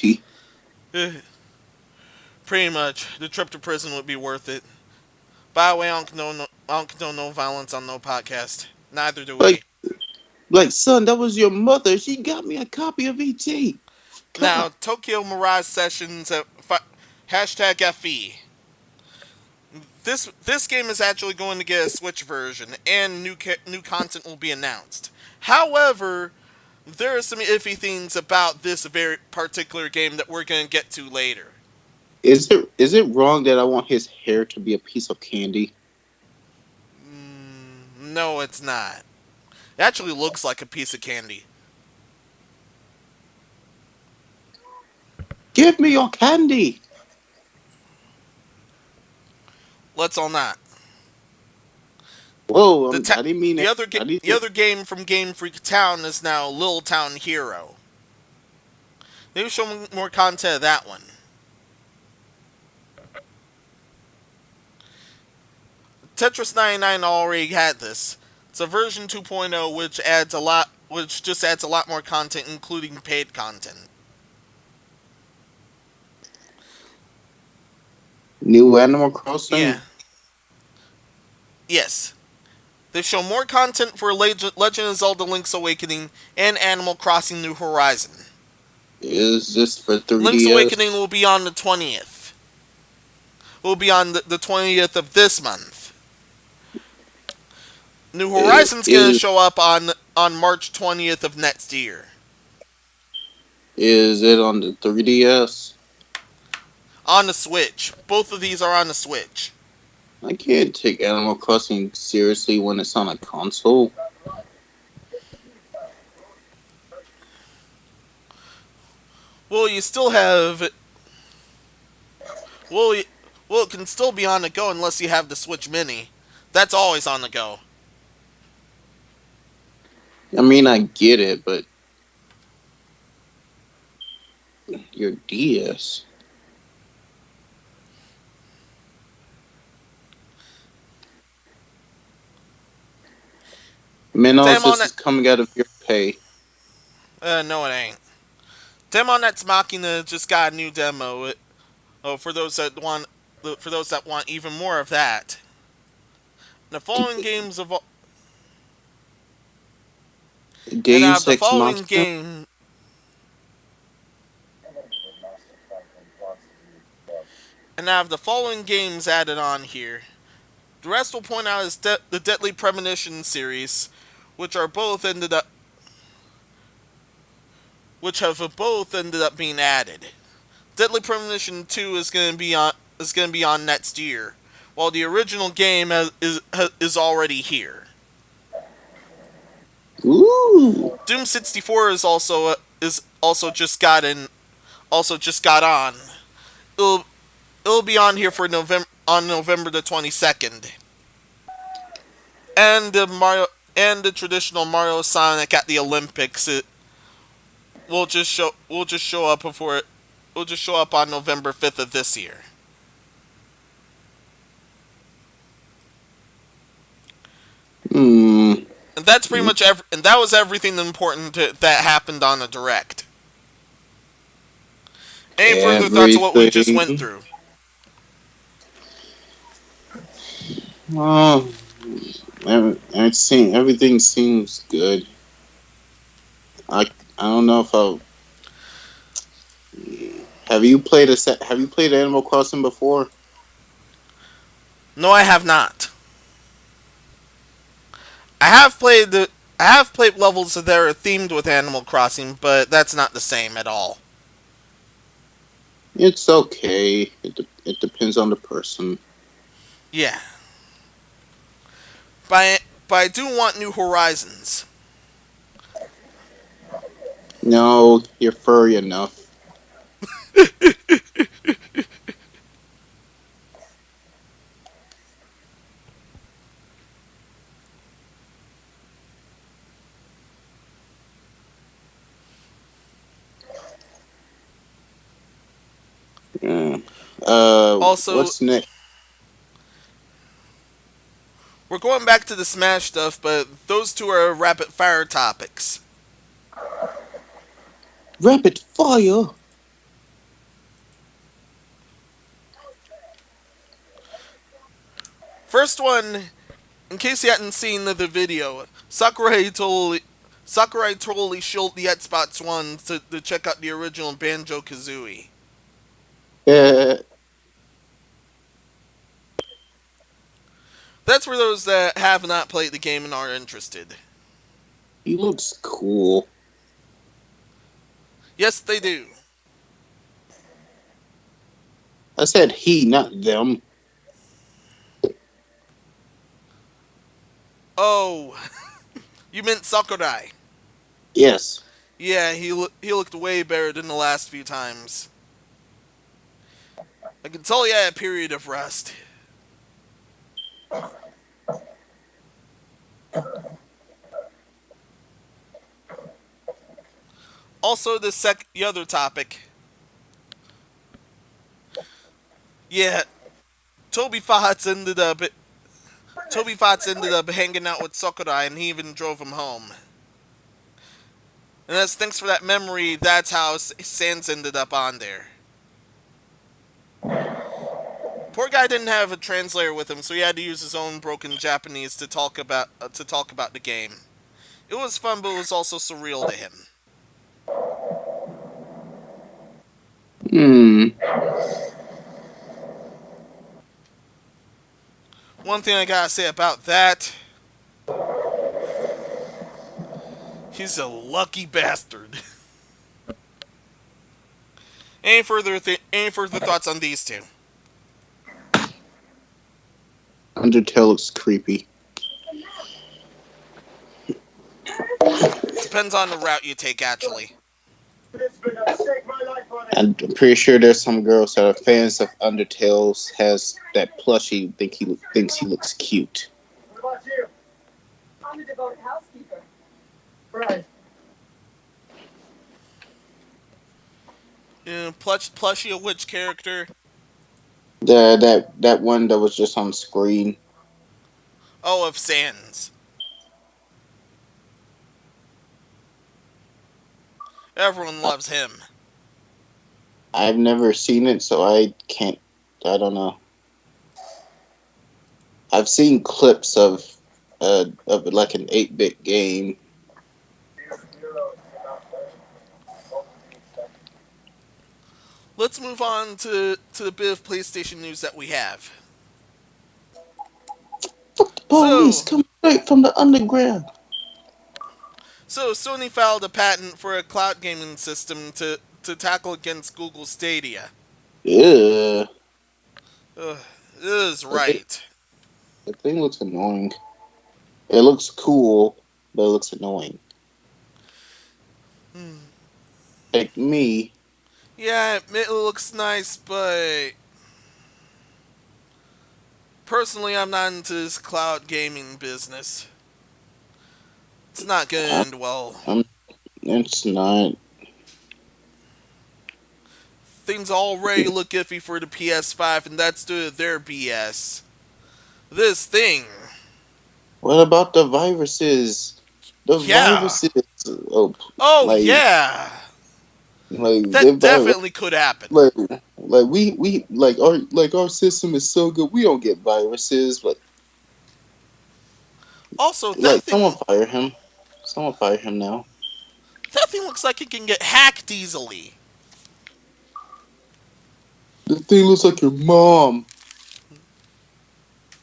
Pretty much, the trip to prison would be worth it. By the way, I don't condone no violence on no podcast. Neither do
Like
we.
son, that was your mother. She got me a copy of ET.
Now,
God.
Tokyo Mirage Sessions at hashtag FE. This game is actually going to get a Switch version, and new content will be announced. However, there are some iffy things about this very particular game that we're going to get to later.
Is it wrong that I want his hair to be a piece of candy?
No, it's not. It actually looks like a piece of candy.
Give me your candy.
Let's all not.
Whoa, I didn't mean it. I
The
didn't.
other game from Game Freak Town is now Little Town Hero. They've shown more content of that one. Tetris 99 already had this. It's a version 2.0 which just adds a lot more content including paid content.
New Animal Crossing
Yeah. Yes. They've shown more content for Legend of Zelda Link's Awakening and Animal Crossing New Horizon.
is this for
Link's Awakening
3DS?
will be on the 20th. Will be on the 20th of this month. New Horizon's going to
Is
show up on March 20th of next year.
is it on the 3DS?
On the Switch. Both of these are on the Switch.
I can't take Animal Crossing seriously when it's on a console.
Well, you still have well, Well, it can still be on the go unless you have the Switch Mini. That's always on the go.
I mean, I get it, but your DS. Menos,
Damn on
this
that.
is coming out of your pay.
No, it ain't. Damn on that's Machina just got a new demo. Oh, for those that want even more of that. The following games of and I have
Deus
the
Ex
following
Machina.
game and I have the following games added on here. The rest will point out is the Deadly Premonition series, which are both ended up which have both ended up being added. Deadly Premonition 2 is going to be on next year, while the original game is already here.
Ooh.
Doom 64 is also just got on. It'll it'll be on here for November the 22nd. And the traditional Mario Sonic at the Olympics will just show up before it will just show up on November 5th of this year.
Hmm.
And that's pretty much and that was everything important that happened on the direct. Any further thoughts on what we just went
Everything.
through?
Oh, everything seems good. I don't know if I have you played a set. Have you played Animal Crossing before?
No, I have not. I have played the I have played levels that are themed with Animal Crossing, but that's not the same at all.
It's okay. It depends on the person.
Yeah, but I do want New Horizons.
No, you're furry enough. Yeah.
Also,
What's next?
we're going back to the Smash stuff, but those two are rapid fire topics.
Rapid fire.
First one, in case you hadn't seen the video, Sakurai totally shilled the Xbox One to check out the original Banjo Kazooie.
Yeah,
That's for those that have not played the game and are interested.
he looks cool.
Yes, they do.
I said he, not them.
Oh, you meant Sakurai.
Yes.
Yeah, he looked way better than the last few times. I can tell you had a period of rest. Also, the other topic. Yeah, Toby Fox ended up Toby Fox ended up hanging out with Sakurai, and he even drove him home. And as thanks for that memory, that's how Sans ended up on there. Poor guy didn't have a translator with him, so he had to use his own broken Japanese to talk about the game. It was fun, but it was also surreal to him.
Hmm.
One thing I gotta say about that, he's a lucky bastard. Any further thoughts on these two?
Undertale looks creepy.
Depends on the route you take, actually.
I'm pretty sure there's some girls that are fans of Undertale's has that plushie thinks he looks cute.
Plushie of which character?
That one that was just on screen.
Oh, of Sans. Everyone
I,
loves him.
I've never seen it, so I can't. I don't know. I've seen clips of like an 8-bit game.
Let's move on to the bit of PlayStation news that we have.
Fuck the police
So,
coming straight from the underground.
Sony filed a patent for a cloud gaming system to tackle against Google Stadia.
Yeah,
Ugh, it is
that thing,
right.
that thing looks annoying. It looks cool, but it looks annoying.
Hmm.
Like me,
Yeah, it looks nice, but personally, I'm not into this cloud gaming business. It's not gonna
I'm,
end well.
I'm it's not.
Things already look iffy for the PS5, and that's due to their BS. This thing,
What about the viruses? The
yeah.
viruses. Oh,
Oh
like
yeah,
the
that
virus.
definitely could happen.
Like we like our system is so good. We don't get viruses, but
Also,
like someone fire him. Someone fire him now.
that thing looks like it can get hacked easily.
The thing looks like your mom.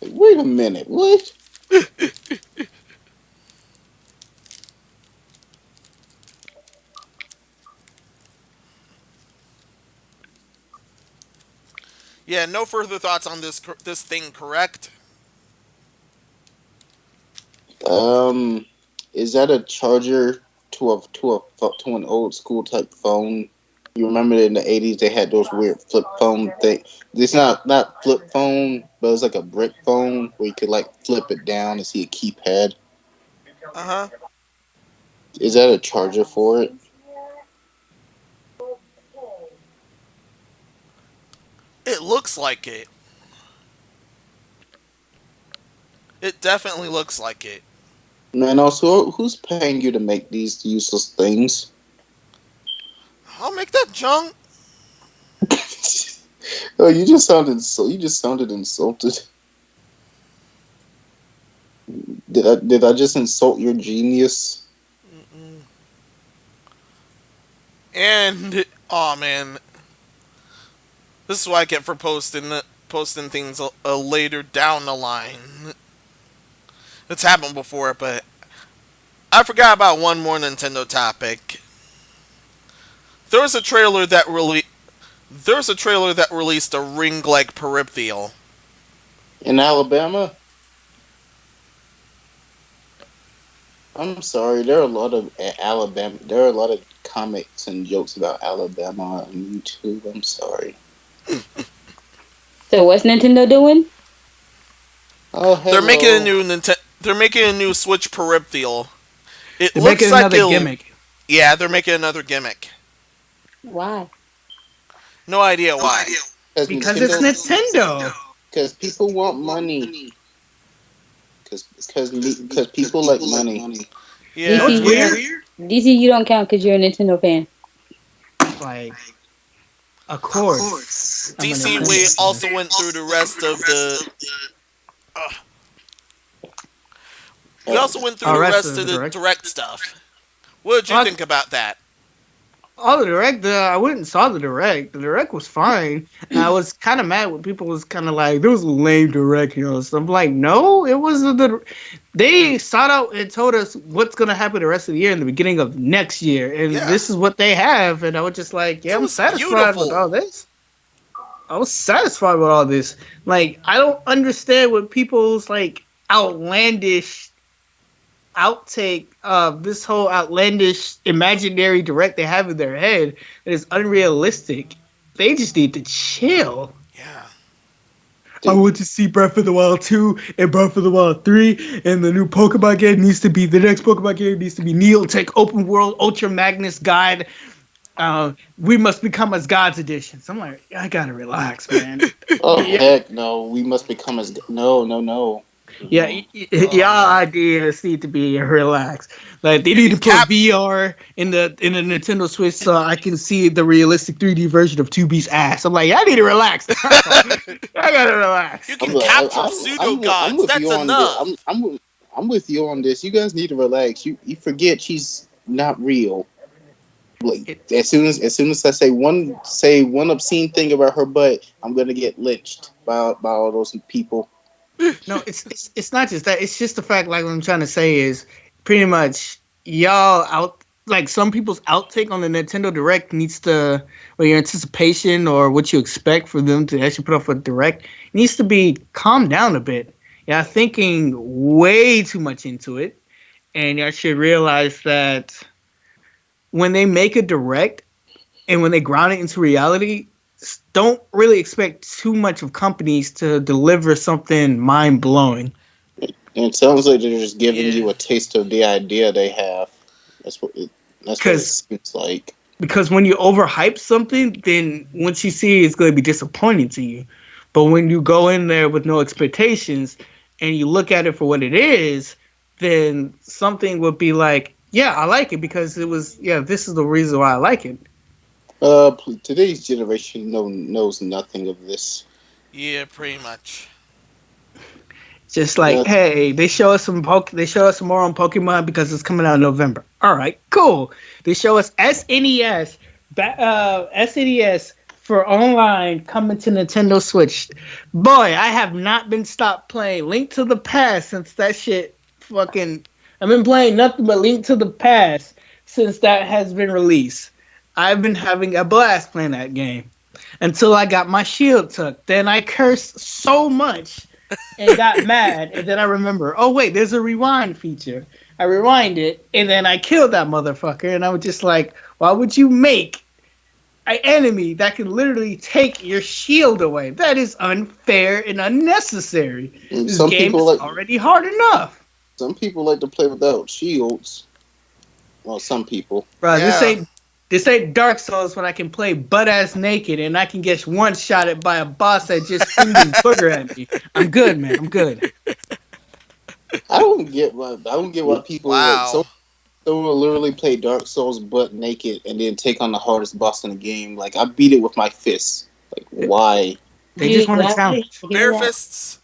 Like, wait a minute. What?
Yeah, no further thoughts on this thing, correct?
Um, is that a charger to an old school type phone? You remember in the 80s they had those weird flip phone thing. It's not flip phone, but it's like a brick phone where you could like flip it down and see a keypad.
Uh huh.
Is that a charger for it?
It looks like it. It definitely looks like it.
Man, also, who's paying you to make these useless things?
I'll make that junk.
Oh, you just sounded insulted. Did I just insult your genius?
Mm-mm. And oh man, this is what I get for posting things later down the line. It's happened before, but I forgot about one more Nintendo topic. There was a trailer that really there was a trailer that released a ring-like peripheral.
In Alabama? I'm sorry, there are a lot of Alabama. There are a lot of comics and jokes about Alabama on YouTube. I'm sorry.
So what's Nintendo doing?
Oh,
They're making a
hello.
new They're making a new Switch peripheral. It
They're
looks
making
like
another
it'll.
gimmick
Yeah, they're making another gimmick.
Why?
No idea why.
Because
because it's
Nintendo.
Nintendo.
Because people want money. Because people like money.
You know
DC,
what's
Yeah.
you
weird?
don't. DC, you don't count because you're a Nintendo fan.
Like, of course, I'm a
DC
Nintendo fan.
also went through the rest of the. Uh, we
Uh,
also went through
All
the
rest
rest
of
of
the
the
direct.
direct stuff. What did you think about that?
All the direct, I went and saw the direct. The direct was fine. I was kind of mad when people was kind of like, "There was a lame direct," you know. So I'm like, no, it was They sought out and told us what's gonna happen the rest of the year in the beginning of next year, and
Yeah,
this is what they have. And I was just like, yeah,
it
I'm
was
satisfied with all
beautiful.
this. I was satisfied with all this. Like, I don't understand what people's like outlandish outtake of this whole outlandish imaginary direct they have in their head that is unrealistic. They just need to chill.
Yeah.
I
Dude,
want to see Breath of the Wild 2 and Breath of the Wild 3, and the new Pokemon game needs to be the next Pokemon game needs to be Neotech Open World Ultra Magnus Guide. We must become as gods editions. I'm like, I gotta relax, man.
oh
Yeah,
heck no, we must become as no, no, no.
yeah,
Mm-mm.
Oh
y'all
no.
ideas need to be relaxed. Like they
You
need to
can
put
cap.
VR in the Nintendo Switch so I can see the realistic 3D version of 2B's ass. I'm like, I need to relax now. I gotta
You
relax.
can capture pseudo
I'm
gods.
with you
That's
on this.
enough.
I'm with you on this. You guys need to relax. You forget she's not real. Like
It,
as soon as I say one obscene thing about her butt, I'm gonna get lynched by all those people.
No, it's not just that. It's just the fact. Like what I'm trying to say is pretty much y'all out. Like some people's outtake on the Nintendo Direct needs to, or your anticipation or what you expect for them to actually put off a Direct needs to be calmed down a bit. Yeah, thinking way too much into it, and y'all should realize that when they make a Direct and when they ground it into reality, don't really expect too much of companies to deliver something mind blowing.
And it sounds like they're just giving
Yeah.
you a taste of the idea they have. That's what it. That's what it
Because
seems like.
when you overhype something, then once you see it, it's going to be disappointing to you. But when you go in there with no expectations and you look at it for what it is, then something would be like, yeah, I like it because it was, yeah, this is the reason why I like it.
Today's generation knows nothing of this.
Yeah, pretty much.
Just like,
Uh,
hey, they show us some more on Pokemon because it's coming out in November. All right, cool. They show us SNES for online coming to Nintendo Switch. Boy, I have not been stopped playing Link to the Past since that shit fucking. I've been playing nothing but Link to the Past since that has been released. I've been having a blast playing that game until I got my shield took. Then I cursed so much and got mad, and then I remember, oh wait, there's a rewind feature. I rewind it, and then I killed that motherfucker, and I was just like, why would you make an enemy that can literally take your shield away? That is unfair and unnecessary.
and
This
some
game
people
is
like
already hard enough.
to play without shields. Well, some people.
Bro,
Yeah.
this ain't Dark Souls when I can play butt ass naked and I can get one shot at by a boss that just screaming booger at me. I'm good, man. I'm good.
I don't get why people like
Wow.
someone will literally play Dark Souls butt naked and then take on the hardest boss in the game. Like I beat it with my fists. Like why?
They just
Dude,
want to
I really
challenge.
hear
Bare
that.
fists.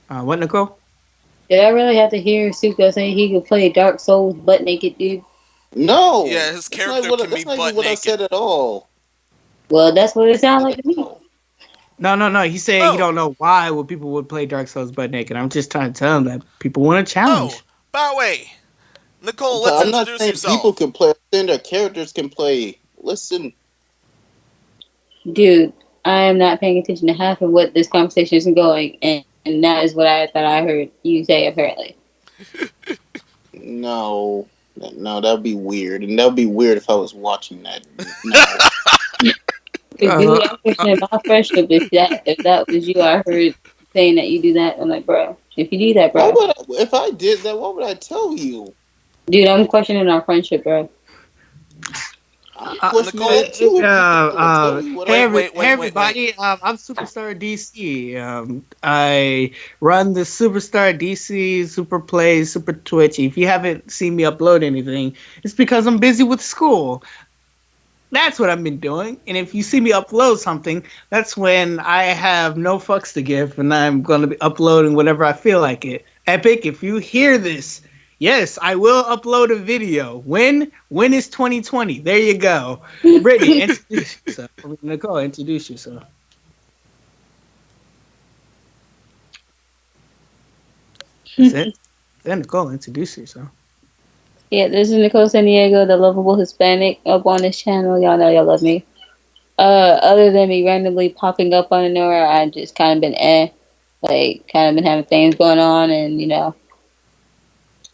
What, Nicole?
Did I really have to hear Suko say he could play Dark Souls butt naked, dude?
No,
Yeah, his character can be
that's not even
butt
what I
naked.
said at all.
Well, that's what it sounded
Not
like
at
to me.
all.
No, no, no. He's saying he
Oh,
don't know why would people would play Dark Souls butt naked. I'm just trying to tell him that people want to
oh.
challenge.
By the way, Nicole, let's
But I'm not
introduce
saying people
yourself.
can play. I'm saying their characters can play. Listen,
Dude, I am not paying attention to half of what this conversation is going, and that is what I thought I heard you say, apparently.
no, no, that'd be weird, and that'd be weird if I was watching that. No,
Because,
Uh,
dude, I'm questioning my friendship if that was you I heard saying that you do that. I'm like, bro, if you do that,
why
bro.
would if I did that? Why would I tell you?
Dude, I'm questioning our friendship, bro.
I'm
uh,
questioning
Nicole.
it too. If you're not gonna tell me what I.
Wait.
hey everybody. I'm Superstar DC. I run the Superstar DC Super Play Super Twitch. If you haven't seen me upload anything, it's because I'm busy with school. That's what I've been doing. And if you see me upload something, that's when I have no fucks to give and I'm going to be uploading whatever I feel like it. Epic, if you hear this, yes, I will upload a video. When? When is 2020? There you go. Brittany, introduce yourself. Nicole, introduce yourself. That's it. Then Nicole, introduce yourself.
Yeah, this is Nicole San Diego, the lovable Hispanic up on this channel. Y'all know y'all love me. Other than me randomly popping up on nowhere, I just kind of been eh. like kind of been having things going on, and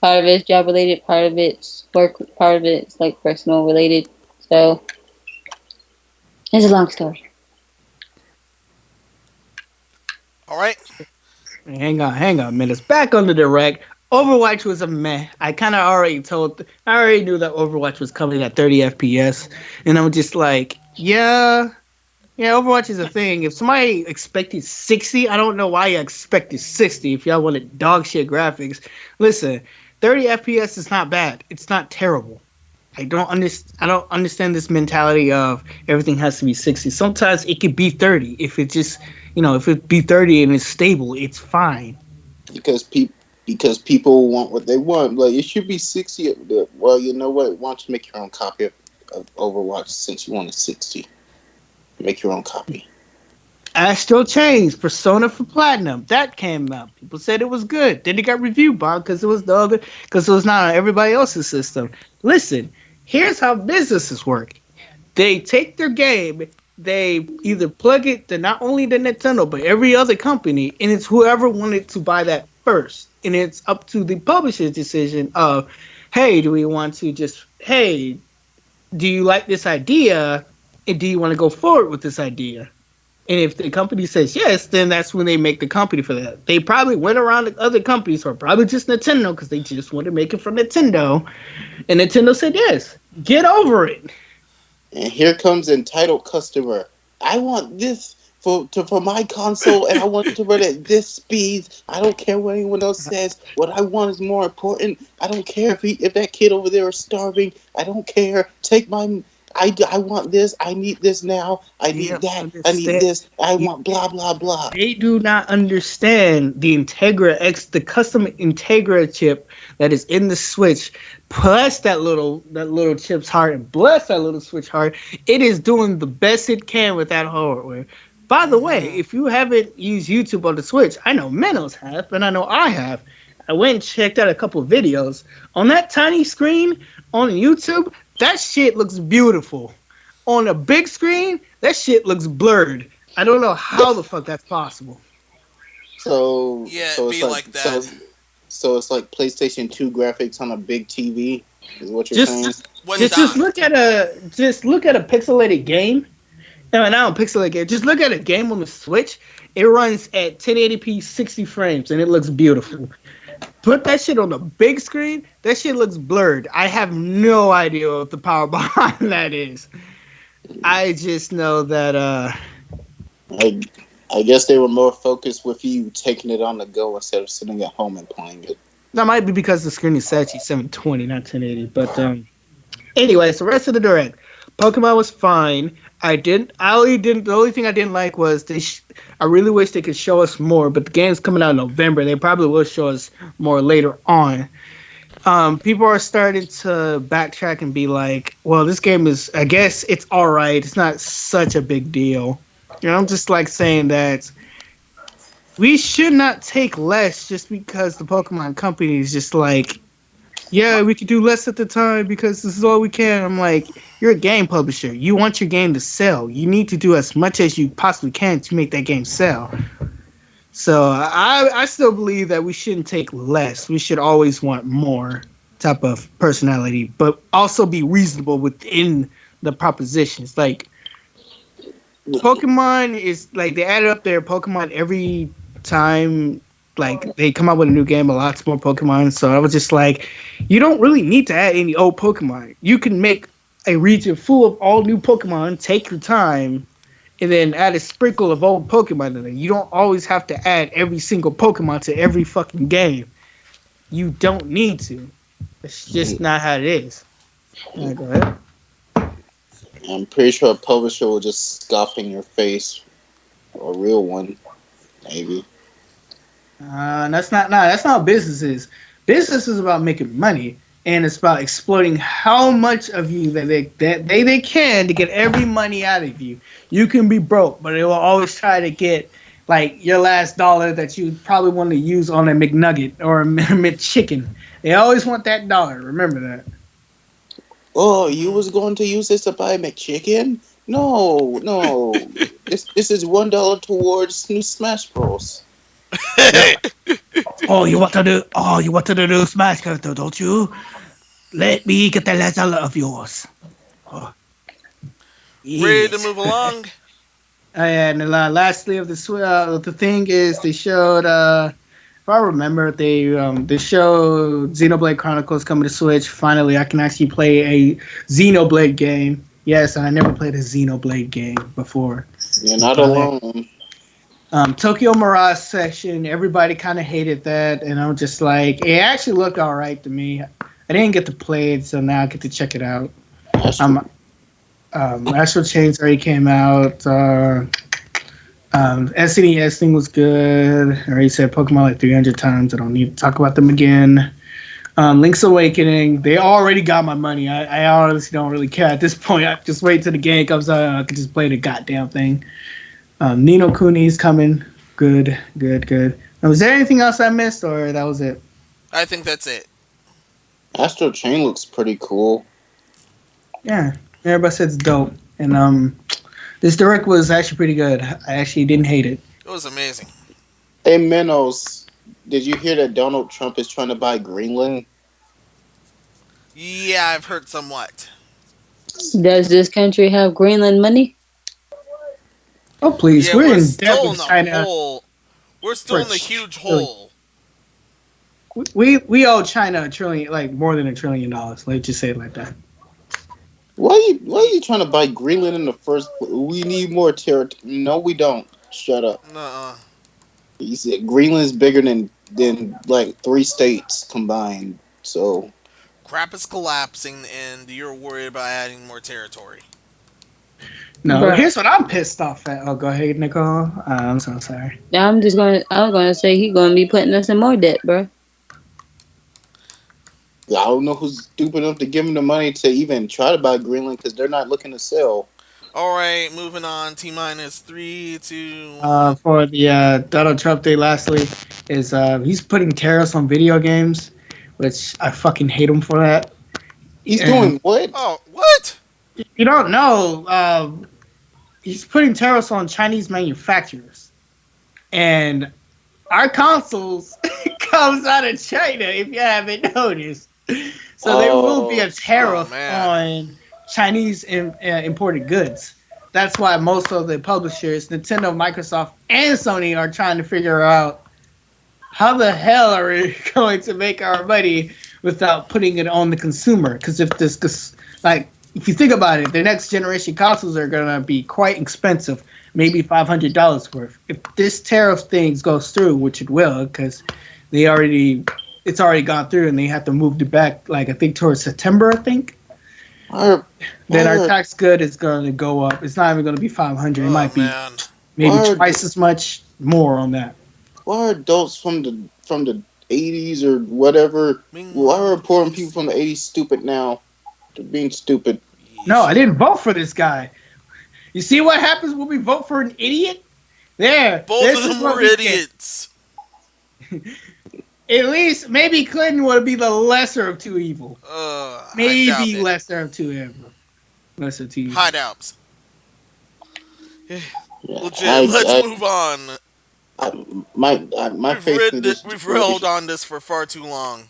part of it's job related, part of it's work, part of it's like personal related. So it's a long story.
All right.
Hang on, minutes. Back on the direct. Overwatch was a meh. I already knew that Overwatch was coming at 30 FPS, and I'm just like, yeah, yeah. Overwatch is a thing. If somebody expected 60, I don't know why you expected 60. If y'all wanted dog shit graphics, listen, 30 FPS is not bad. It's not terrible. I don't understand this mentality of everything has to be 60. Sometimes it could be 30. If it just, if it be 30 and it's stable, it's fine.
because people want what they want. Like it should be 60. Well, you know what? Why don't you make your own copy of Overwatch since you want a 60? Make your own copy.
Astro Chains, Persona for Platinum, that came out. People said it was good. Then it got reviewed bombed because it was not on everybody else's system. Listen, here's how businesses work. They take their game, they either plug it to not only the Nintendo but every other company, and it's whoever wanted to buy that first. And it's up to the publisher's decision of, hey, do you like this idea, and do you want to go forward with this idea? And if the company says yes, then that's when they make the company for that. They probably went around to other companies, or probably just Nintendo, because they just want to make it for Nintendo. And Nintendo said yes. Get over it.
And here comes entitled customer. I want this for my console, and I want it to run at this speed. I don't care what anyone else says. What I want is more important. I don't care if that kid over there is starving. I don't care. Take my. I want this. I need this now. I
You
need
don't
that. I need
understand.
this. I
You,
want blah blah blah.
they do not understand the custom Integra chip that is in the Switch, plus that little chip's heart, and bless that little Switch heart. It is doing the best it can with that hardware. By the way,
Mm-hmm.
if you haven't used YouTube on the Switch, I know Menos have, and I know I have. I went and checked out a couple of videos on that tiny screen on YouTube. That shit looks beautiful. On a big screen, that shit looks blurred. I don't know how the fuck that's possible.
So
Yeah,
so
it
it's
be
like
like that.
it's like PlayStation 2 graphics on a big TV. Is what you're
Just
saying?
When
just
docked.
look at a pixelated game. No, not a pixelated game. Just look at a game on the Switch. It runs at 1080p 60 frames and it looks beautiful. Put that shit on the big screen, that shit looks blurred. I have no idea what the power behind that is. I just know that
I I guess they were more focused with you taking it on the go instead of sitting at home and playing it.
that might be because the screen is actually 720, not 1080. But anyways, the rest of the direct, Pokemon was fine. The only thing I didn't like was I really wish they could show us more, but the game's coming out in November. They probably will show us more later on. People are starting to backtrack and be like, well, this game is, I guess it's all right. It's not such a big deal. I'm just like saying that we should not take less just because the Pokemon company is just like, yeah, we could do less at the time because this is all we can. I'm like, you're a game publisher. You want your game to sell. You need to do as much as you possibly can to make that game sell. So I still believe that we shouldn't take less. We should always want more type of personality, but also be reasonable within the propositions. Like Pokemon is like they added up their Pokemon every time like they come out with a new game, a lot more Pokemon. So I was just like, you don't really need to add any old Pokemon. You can make a region full of all new Pokemon, take your time, and then add a sprinkle of old Pokemon in it. You don't always have to add every single Pokemon to every fucking game. You don't need to. It's just not how it is. All right, go ahead.
I'm pretty sure a publisher will just scoff in your face. A real one, maybe.
That's not what business is. Business is about making money, and it's about exploiting how much of you they can to get every money out of you. You can be broke, but they will always try to get like your last dollar that you probably want to use on a McNugget or a McChicken. They always want that dollar. Remember that.
Oh, you
Mm-hmm.
was going to use this to buy McChicken? No, no. This is $1 towards new Smash Bros.
Yeah. Oh, you want to do? Oh, you want to do Smash character, don't you? Let me get the letter of yours. Oh,
Ready to
yes.
move along?
And lastly, of the thing is they showed. If I remember, they showed Xenoblade Chronicles coming to Switch. Finally, I can actually play a Xenoblade game. Yes, I never played a Xenoblade game before.
You're not
But
alone.
Tokyo Mirage section, everybody kind of hated that, and I'm just like, it actually looked all right to me. I didn't get to play it, so now I get to check it out.
That's true.
Um, Astral Chains already came out. SNES thing was good. I already said Pokemon like 300 times. I don't need to talk about them again. Link's Awakening, they already got my money. I honestly don't really care at this point. I just wait till the game comes out. I can just play the goddamn thing. Nino Kuni's coming. Good, good, good. Now, was there anything else I missed, or that was it?
I think that's it.
Astro Chain looks pretty cool.
Yeah, everybody said it's dope. And this direct was actually pretty good. I actually didn't hate it.
It was amazing.
Hey Menos, did you hear that Donald Trump is trying to buy Greenland?
Yeah, I've heard somewhat.
Does this country have Greenland money?
Oh please,
Yeah,
we're
we're
in debt
still in
with
the
China
hole. We're still
for
in the huge
trillion.
hole.
We owe China a trillion, like more than $1 trillion. Let's just say it like that.
Why are you trying to buy Greenland in the first place? We need more territory. No, we don't. Shut up.
Nuh-uh.
He said Greenland's bigger than like 3 states combined. So
Crap is collapsing, and you're worried about adding more territory.
No,
Bruh.
here's what I'm pissed off at. Oh, go ahead, Nicole. I'm so sorry.
I was gonna say he gonna be putting us in more debt, bro.
I don't know who's stupid enough to give him the money to even try to buy Greenland because they're not looking to sell.
All right, moving on. T minus 3, 2, 1.
For the Donald Trump day, lastly, is he's putting tariffs on video games, which I fucking hate him for that.
He's
And
doing what?
Oh, what?
you don't know, he's putting tariffs on Chinese manufacturers, and our consoles comes out of China. If you haven't noticed, so there will be a
Oh,
Oh
tariff
man.
on Chinese imported goods. That's why most of the publishers, Nintendo, Microsoft, and Sony, are trying to figure out how the hell are we going to make our money without putting it on the consumer? Because like, if you think about it, the next generation consoles are gonna be quite expensive, maybe $500 worth. If this tariff thing goes through, which it will, because it's already gone through, and they have to move it back, like I think towards September, I think.
why
Then our
are
tax good is going to go up. It's not even going to be 500. It
Oh
might be
man.
maybe
why are,
twice as much more on that.
why are adults from the 80s or whatever? Why are important people from the 80s stupid now? They're being stupid.
No, I didn't vote for this guy. You see what happens when we vote for an idiot?
Both
This
of
is
them
what
were
we get.
idiots.
At least maybe Clinton would be the lesser of two evil.
I doubt
Maybe
it.
lesser of two evil. Lesser of two evil.
Hideouts.
Yeah,
Legit. Let's move on.
my
We've
faith in
read it.
this
We've railed
generation,
on this for far too long.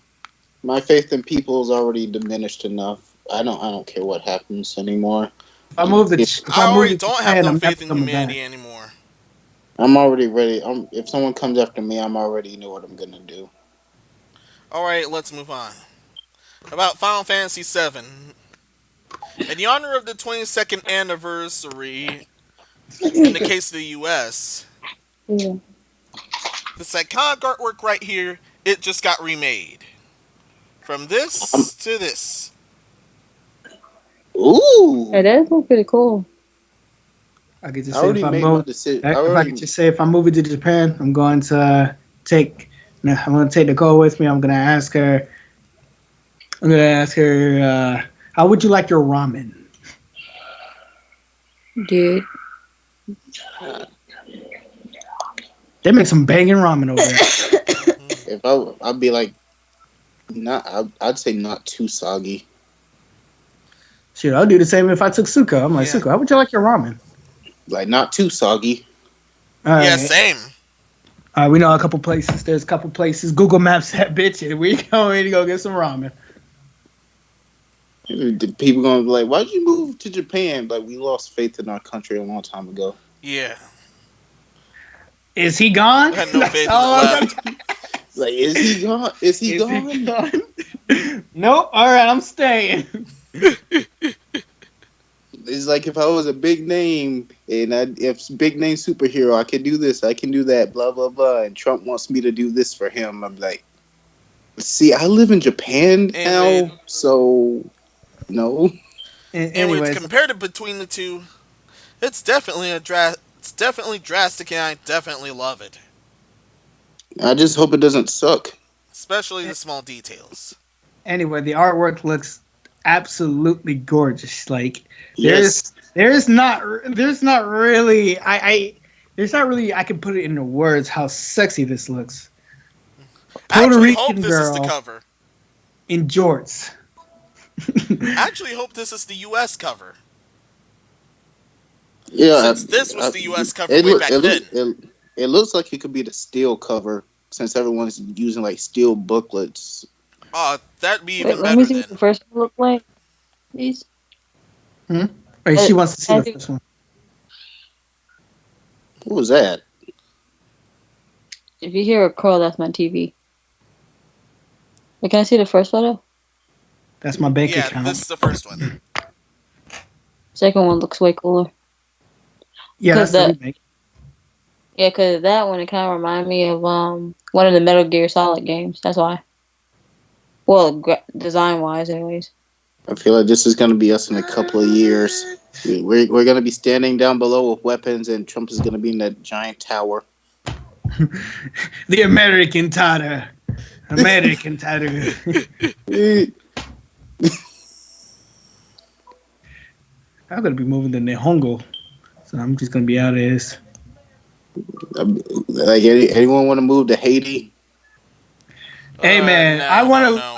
my faith in people is already diminished enough. I don't care what happens anymore.
If
I
I move
already
to
don't have
Japan,
no
I'm
faith
never
in
coming
humanity
back.
anymore.
I'm already ready. If someone comes after me, I'm already know what I'm gonna do.
All right, let's move on. About Final Fantasy VII. In the honor of the 22nd anniversary, in the case of the U.S.,
Yeah.
this iconic artwork right here, it just got remade. From
I'm,
this to this.
Hey,
ooh,
that look pretty cool.
I could
I
just say
already made my decision.
if I could just say if I'm moving to Japan, I'm going to take. I'm going to take Nicole with me. I'm going to ask her. How would you like your ramen?
Dude.
They make some banging ramen over there.
If I'd be like, not. I'd say not too soggy.
Shoot, I'll do the same if I took Suka. I'm like,
Yeah.
Suka, how would you like your ramen?
Like not too soggy.
All
Yeah,
right.
same.
We know a couple places. There's a couple places. Google Maps that bitch, and we going to go get some ramen.
People gonna be like, "Why'd you move to Japan?" Like, we lost faith in our country a long time ago.
Yeah,
Is he gone?
I had no
That's
faith in it
all I'm gonna.
left.
Like, is he gone? Is he
Is he
gone?
gone? Nope. All right, I'm staying.
It's like if I was a big name and if big name superhero, I could do this, I can do that, blah blah blah. And Trump wants me to do this for him. I'm like, see, I live in Japan
And with
now, so no.
Anyways,
compared between the two, it's definitely drastic, and I definitely love it,
I just hope it doesn't suck.
especially the small details.
the artwork looks absolutely gorgeous. Like
Yes,
there's not really there's not really I can put it into words how sexy this looks.
I
Puerto
actually hope
Rican
this is the
girl
cover.
in jorts.
I actually hope this is the U.S. cover,
yeah.
since this was
I,
the U.S. cover
it
way
look
back
it
then.
look it looks like it could be the steel cover since everyone's using like steel booklets.
Oh, that'd be
Wait,
even
let me
better
see what
then.
the first one look like, please.
Hmm? Wait, she wants to see
Can I
the
see-
first one.
What was that?
If you hear a call, that's my TV. Wait, can I see the first photo?
That's my bank
Yeah, this
account.
is the first one.
Second one looks way cooler.
Yeah,
Cause
that's the
that,
remake.
yeah, cause that one it kind of reminded me of one of the Metal Gear Solid games. That's why. Well, design wise, anyways.
I feel like this is going to be us in a couple of years. We're going to be standing down below with weapons, and Trump is going to be in that giant tower.
The American Tatter. American Tatter. I'm gonna be moving to Nihongo, so I'm just gonna be out of this.
Like, anyone want to move to Haiti?
Hey man,
No, no,
I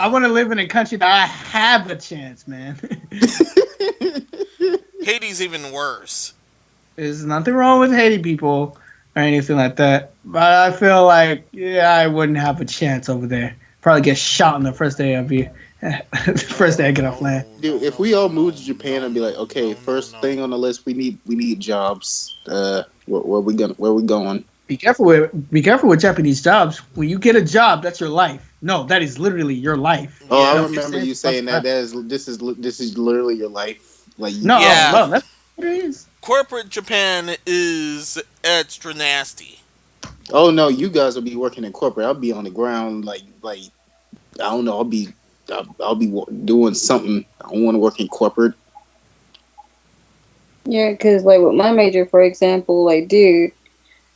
no.
wanna live in a country that I have a chance, man.
Haiti's even worse.
There's nothing wrong with Haiti people or anything like that, but I feel like I wouldn't have a chance over there. Probably get shot on the first day I'd be the first day I get off land.
Dude, if we all moved to Japan, I'd be like, okay, first thing on the list, we need jobs. Where we going?
Be careful with Japanese jobs. When you get a job, that's your life. No, that is literally your life.
Oh, I
Yeah.
remember you saying that. This is literally your life. Like,
No,
Yeah.
no, that's what it is.
Corporate Japan is extra nasty.
oh no, you guys will be working in corporate. I'll be on the ground, like I don't know. I'll be doing something. I don't want to work in corporate.
Yeah, cause like with my major, for example, like dude,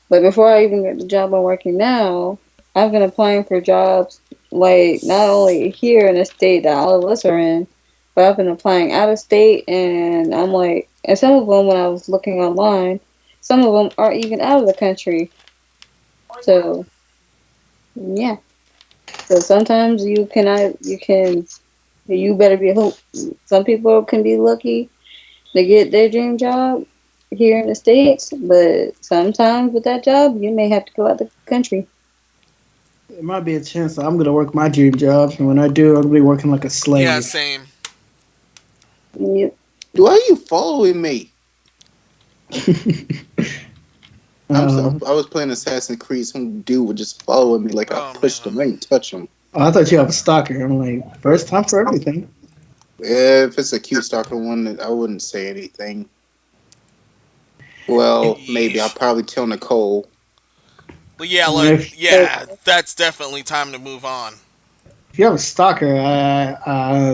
like before I even get the job I'm working now, I've been applying for jobs like not only here in the state that all of us are in, but I've been applying out of state, and I'm like, and some of them when I was looking online, some of them aren't even out of the country. So yeah, so sometimes you better be hope. Some people can be lucky to get their dream job here in the States, but sometimes with that job, you may have to go out the country.
It might be a chance that I'm gonna work my dream job, and when I do, I'm gonna be working like a
Yeah,
slave.
same.
You,
Why are you following me? I was playing Assassin's Creed. Some dude was just following me like I
Oh
pushed him. I
man.
didn't touch him.
Oh, I thought you have a stalker. I'm like, first time for everything.
If it's a cute stalker one, I wouldn't say anything. Well, maybe I'll
Yeesh.
probably tell Nicole.
But yeah,
If,
yeah, that's definitely time to move on.
if you have a stalker,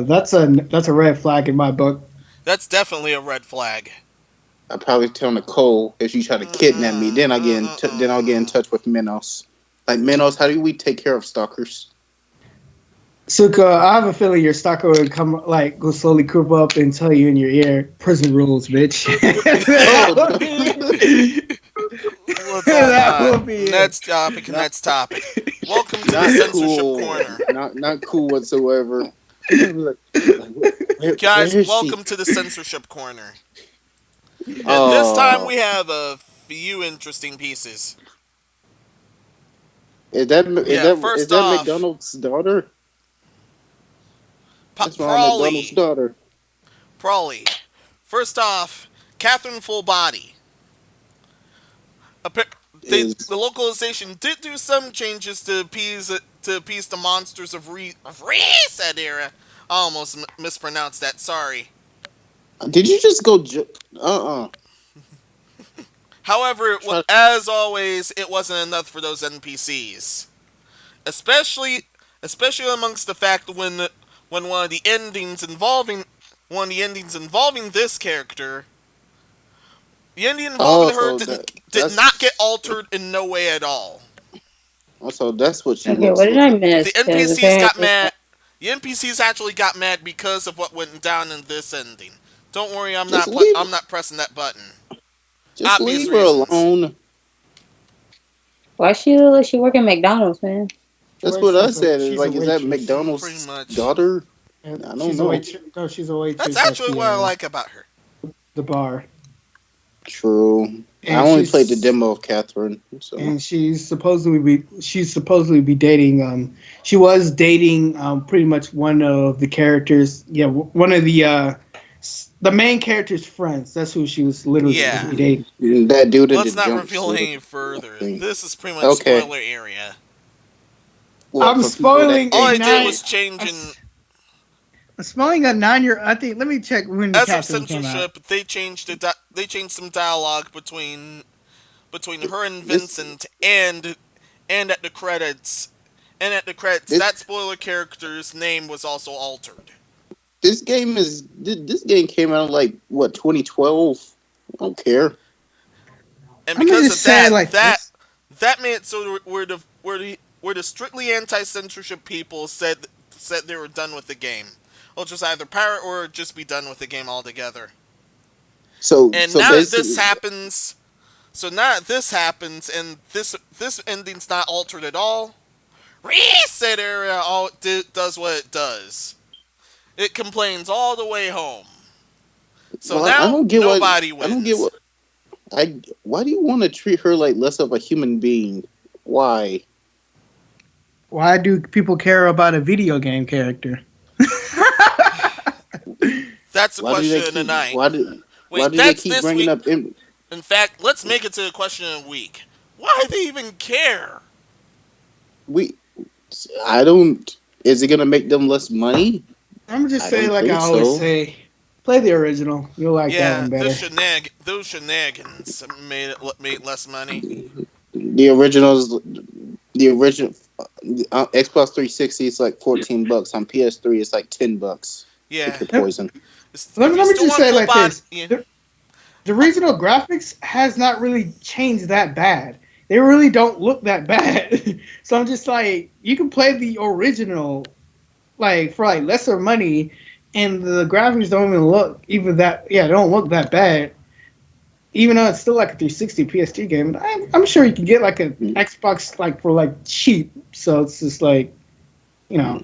that's a red flag in my book.
That's definitely a red flag.
I'll probably tell Nicole if she try to kidnap me. Then I'll get in touch with Menos. Like, Menos, how do we take care of stalkers?
Suka, I have a feeling your stalker would come go slowly creep up and tell you in your ear, "Prison rules, bitch."
Let's all
That
not.
will be it.
Next topic.
Not,
Next topic. Welcome to the
not
censorship
cool.
corner,
Not cool whatsoever. Where
guys.
is she?
Welcome to the censorship corner. And this time
Oh,
we have a few interesting pieces. Yeah,
is
first
that
off,
McDonald's daughter? That's Ronald McDonald's
Prawley.
daughter.
Prawley. First off, Catherine Full Body. The
Is
localization did do some changes to appease the monsters of Reset era. I almost mispronounced that. Sorry.
did you just go?
However,
Try.
as always, it wasn't enough for those NPCs, especially especially amongst the fact when one of the endings involving this character, the ending involving
Oh,
her
so
did not get
that's
altered in no way at all.
also that's what she
Okay, what
looks
did
like.
I
The
miss? Because
NPCs got
apparently,
mad. The NPCs actually got mad because of what went down in this ending. Don't worry,
Just leave,
I'm not pressing that button.
just
Obvious
leave her
reasons.
alone.
why she look like she work at McDonald's, man?
She
That's
works
what I
as a
said. It's
she's a
like, is that
waitress.
Pretty
McDonald's
much.
daughter?
And
I don't
she's a
know.
waitress. No, she's a
That's
waitress at
actually what I like about her.
the bar,
True. I
and
only played the demo of Catherine, so
she's supposedly be dating. She was dating pretty much one of the characters. Yeah, one of the main character's friends. That's who she was literally supposed to
Yeah.
be dating.
that dude in the
Let's not reveal
jumpsuit
any further.
thing.
This is pretty much
Okay,
spoiler area.
what
I'm
for people that
spoiling
All
a
I did
nine.
was change
I'm,
in
I'm spoiling a 9 year. I think. Let me check when the
as of
Catherine came out.
censorship, they changed some dialogue between her and
this
Vincent and at the credits. And at the credits,
this
that spoiler character's name was also altered.
this game came out like what 2012. I don't care.
And
I'm gonna
because
just
of
say it
that,
like this.
that made it so where the strictly anti-censorship people said they were done with the game. Or just either pirate or just be done with the game altogether.
So
And
so
now that this
basically,
happens, now that this happens and this ending's not altered at all, Reset Area does what it does. It complains all the way home. So
well, I
now
don't get what
nobody
I don't get
wins.
what I. Why do you want to treat her like less of a human being? Why?
Why do people care about a video game character?
That's the
Why do they
question of the
keep?
night.
Why
Wait,
do they
that's
keep
this
bringing
week.
up?
In fact, let's make it to the question of the week. Why do they even care?
We I don't. Is it gonna make them less money?
I'm just
I
saying,
don't
like I
think
always
so.
say, play the original. You'll like that
Yeah,
one better.
those shenanigans made less money.
The originals, the original Xbox 360 is like $14. On PS3, it's like $10. Pick
Yeah,
your poison.
Let
if
me,
you
let me
still
just
want
say it
full
like
body,
this:
yeah,
the regional graphics has not really changed that bad. They really don't look that bad. So I'm just like, you can play the original, like for like lesser money, and the graphics don't even look even that. Yeah, they don't look that bad. Even though it's still like a 360 PS2 game, I'm sure you can get like an Xbox like for like cheap. So it's just like, you know,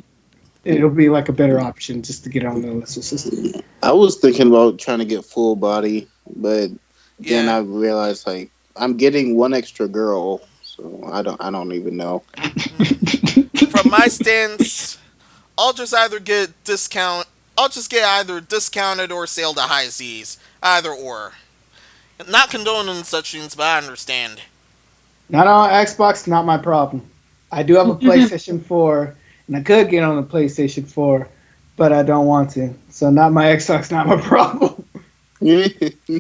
it'll be like a better option just to get on the lesser system.
I was thinking about trying to get full body, but then
yeah.
I realized like I'm getting one extra girl, so I don't even know.
From my stance, I'll just either get discount. I'll just get either discounted or sale to high seas. Either or. Not condoning such things, but I understand.
Not on Xbox, not my problem. I do have a PlayStation 4, and I could get on the PlayStation 4, but I don't want to. So not my Xbox, not my problem.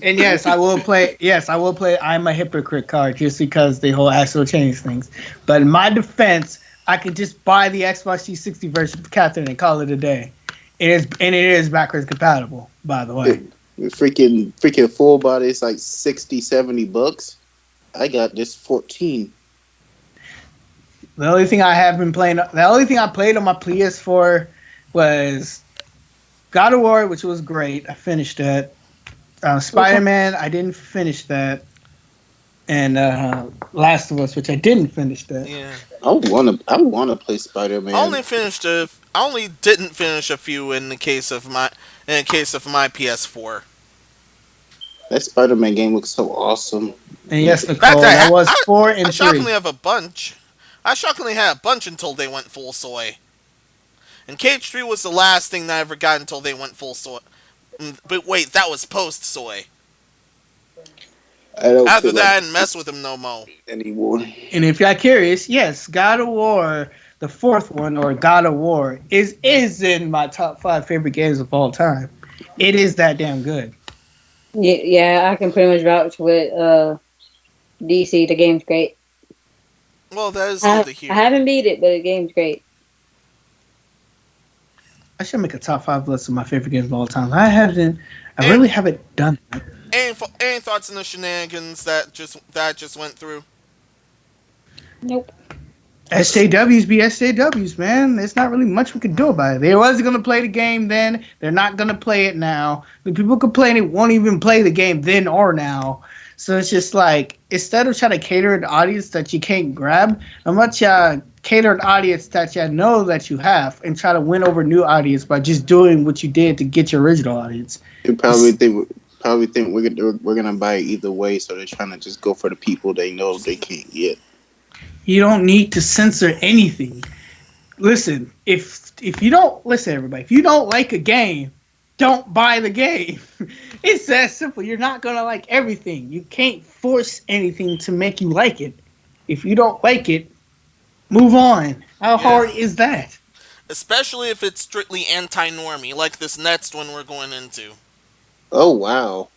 And yes, I will play. Yes, I will play. I'm a hypocrite card just because the whole actual change things. But in my defense, I could just buy the Xbox 360 version of Catherine and call it a day. It is backwards compatible, by the way.
freaking full body is like 60, $70. I got this 14.
The only thing I have been playing, the only thing I played on my PS4 was God of War, which was great. I finished that. Spider Man, I didn't finish that, and Last of Us, which I didn't finish that.
Yeah.
I wanna play Spider
I
Man.
only finished a. I only didn't finish a few in the case of my PS4.
That Spider Man game looks so awesome.
And yes,
In fact,
Nicole, that was four
I
and
shockingly
three.
have a bunch. I shockingly had a bunch until they went full soy. And KH3 was the last thing that I ever got until they went full soy. But wait, that was post soy.
I don't
After
feel
that,
like
I didn't mess with them no more.
anymore.
And if you're curious, yes, God of War, the fourth one, or God of War, is in my top 5 favorite games of all time. It is that damn good.
Yeah, yeah, I can pretty much vouch with DC. The game's great.
Well, that is good
I
to
I
hear.
haven't beat it, but the game's great.
I should make a top 5 list of my favorite games of all time. I haven't. I
And
really haven't done that.
any thoughts on the shenanigans that just went through?
Nope.
SJWs be SJWs, man. There's not really much we can do about it. They wasn't gonna play the game then. They're not gonna play it now. The people complain it won't even play the game then or now. So it's just like instead of trying to cater an audience that you can't grab, how much cater an audience that you know that you have and try to win over new audience by just doing what you did to get your original audience.
You probably
It's,
think we're gonna buy it either way, so they're trying to just go for the people they know they can't get.
you don't need to censor anything. Listen, if you don't listen, everybody, if you don't like a game, don't buy the game. It's that simple. You're not gonna like everything. You can't force anything to make you like it. If you don't like it, move on. How
Yeah.
hard is that?
Especially if it's strictly anti-normie, like this next one we're going into.
Oh wow!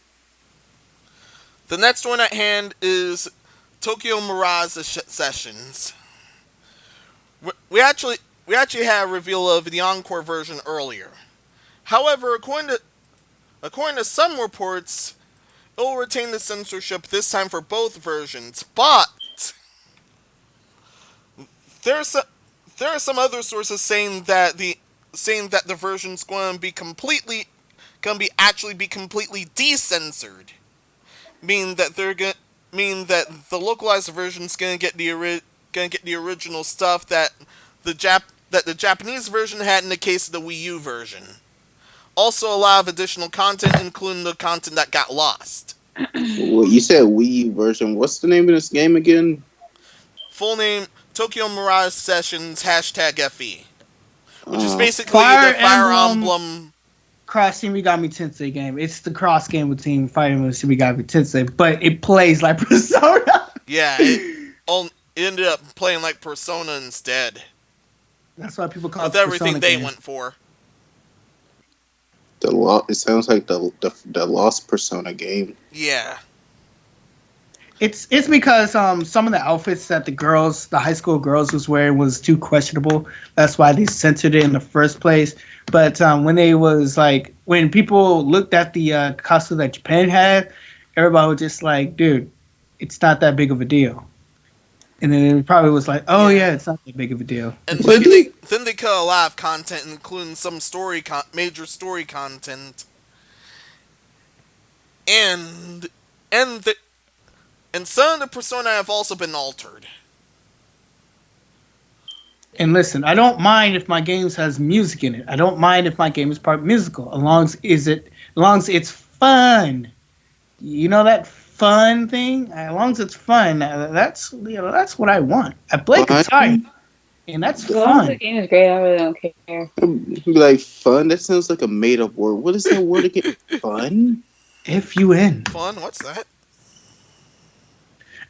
The next one at hand is Tokyo Mirage Sessions. We actually had a reveal of the Encore version earlier. However, according to some reports, it will retain the censorship this time for both versions. But there are some there are some other sources saying that the version's going to be completely decensored, meaning that they're going meaning that the localized version's gonna get the original stuff that the Japanese version had in the case of the Wii U version. Also, a lot of additional content, including the content that got lost.
Well, you said Wii U version. What's the name of this game again?
Full name: Tokyo Mirage Sessions #FE, which is
Uh,
basically the
Fire
Fire
Emblem
Emblem.
Cross Shinigami Tensei game. It's the cross game between Fire Emblem and Shinigami Tensei, but it plays like Persona.
Yeah, it ended up playing like Persona instead,
That's why people call it
with
the Persona
everything they
game.
went for.
It sounds like the Lost Persona game.
Yeah,
It's because some of the outfits that the high school girls was wearing was too questionable. That's why they censored it in the first place. But when people looked at the costume that Japan had, everybody was just like, "Dude, it's not that big of a deal." And then it probably was like, "Oh
yeah.
yeah, it's not that big of a deal."
And
But
then they cut a lot of content, including some major story content, and and the and some of the persona have also been altered.
And listen, I don't mind if my games has music in it. I don't mind if my game is part musical, as long as it's fun. You know that fun thing? As long as it's fun, that's what I want. I play guitar,
fun?
and that's
As long as the
fun.
game is great, I really don't care.
Be like fun. That sounds like a made up word. What is that word again? Fun?
FUN.
Fun? What's that?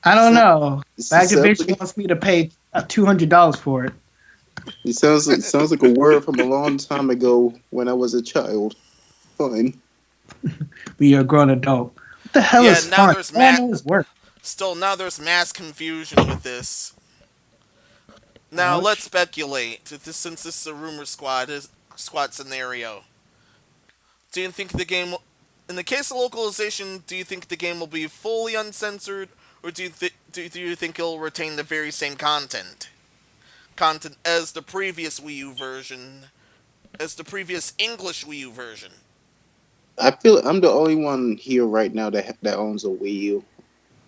I don't know.
It
Bag of
sounds
Bitch
like,
wants me to pay $200 for it.
it sounds like a word from a long time ago when I was a child. Fun.
Be a grown adult. What the hell
Yeah,
is fun? All I know is work.
now there's mass confusion with this. Now let's
Ouch.
speculate. Since this is a rumor squad scenario, do you think the game, in the case of localization, do you think the game will be fully uncensored, or do you think it'll retain the very same content as the previous Wii U version, as the previous English Wii U version?
I feel I'm the only one here right now that owns a Wii U,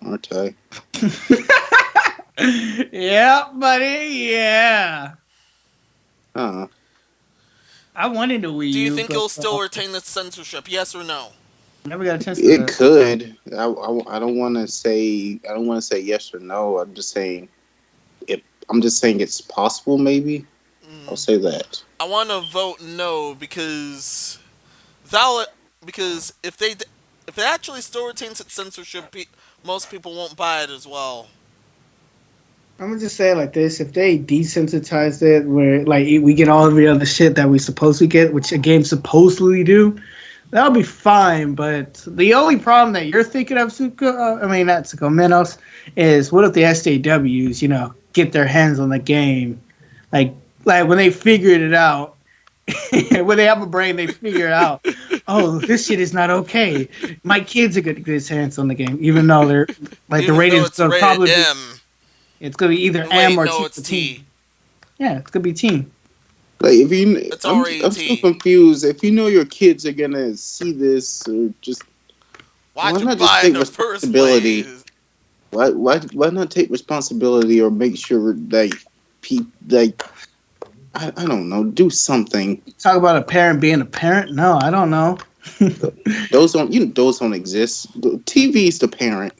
aren't I?
Yeah, buddy. Yeah.
Huh.
I wanted a Wii
Do you
U,
think
but
it'll still retain the censorship? Yes or no?
never got a chance
It
to.
could. I don't want to say yes or no. I'm just saying it I'm just saying it's possible. Maybe I'll
Mm,
say that.
I want to vote no without because if it actually still retains its censorship, most people won't buy it as well.
I'm gonna just say it like this: if they desensitize it, where like we get all of the other shit that we supposed to get, which a game supposedly do, that'll be fine. But the only problem that you're thinking of, Suka, I mean not Suka, Menos, is what if the SJWs, get their hands on the game, like like when they figured it out, when they have a brain, they figure it out. Oh, this shit is not okay. My kids are gonna get his hands on the game, even though they're like the
Even though
rating's
it's
gonna
rated
probably be
M.
it's gonna be either M
Wait,
or
no,
T
it's
for
T.
teen. Yeah, it's gonna be teen.
Like if you,
It's already
I'm still
T.
confused. If you know your kids are gonna see this, or just why
Why'd you
not just
buy it in
take
the first
responsibility?
place?
Why not take responsibility or make sure like like I don't know, do something.
Talk about a parent being a parent. No, I don't know.
Those don't exist. TV's the parent.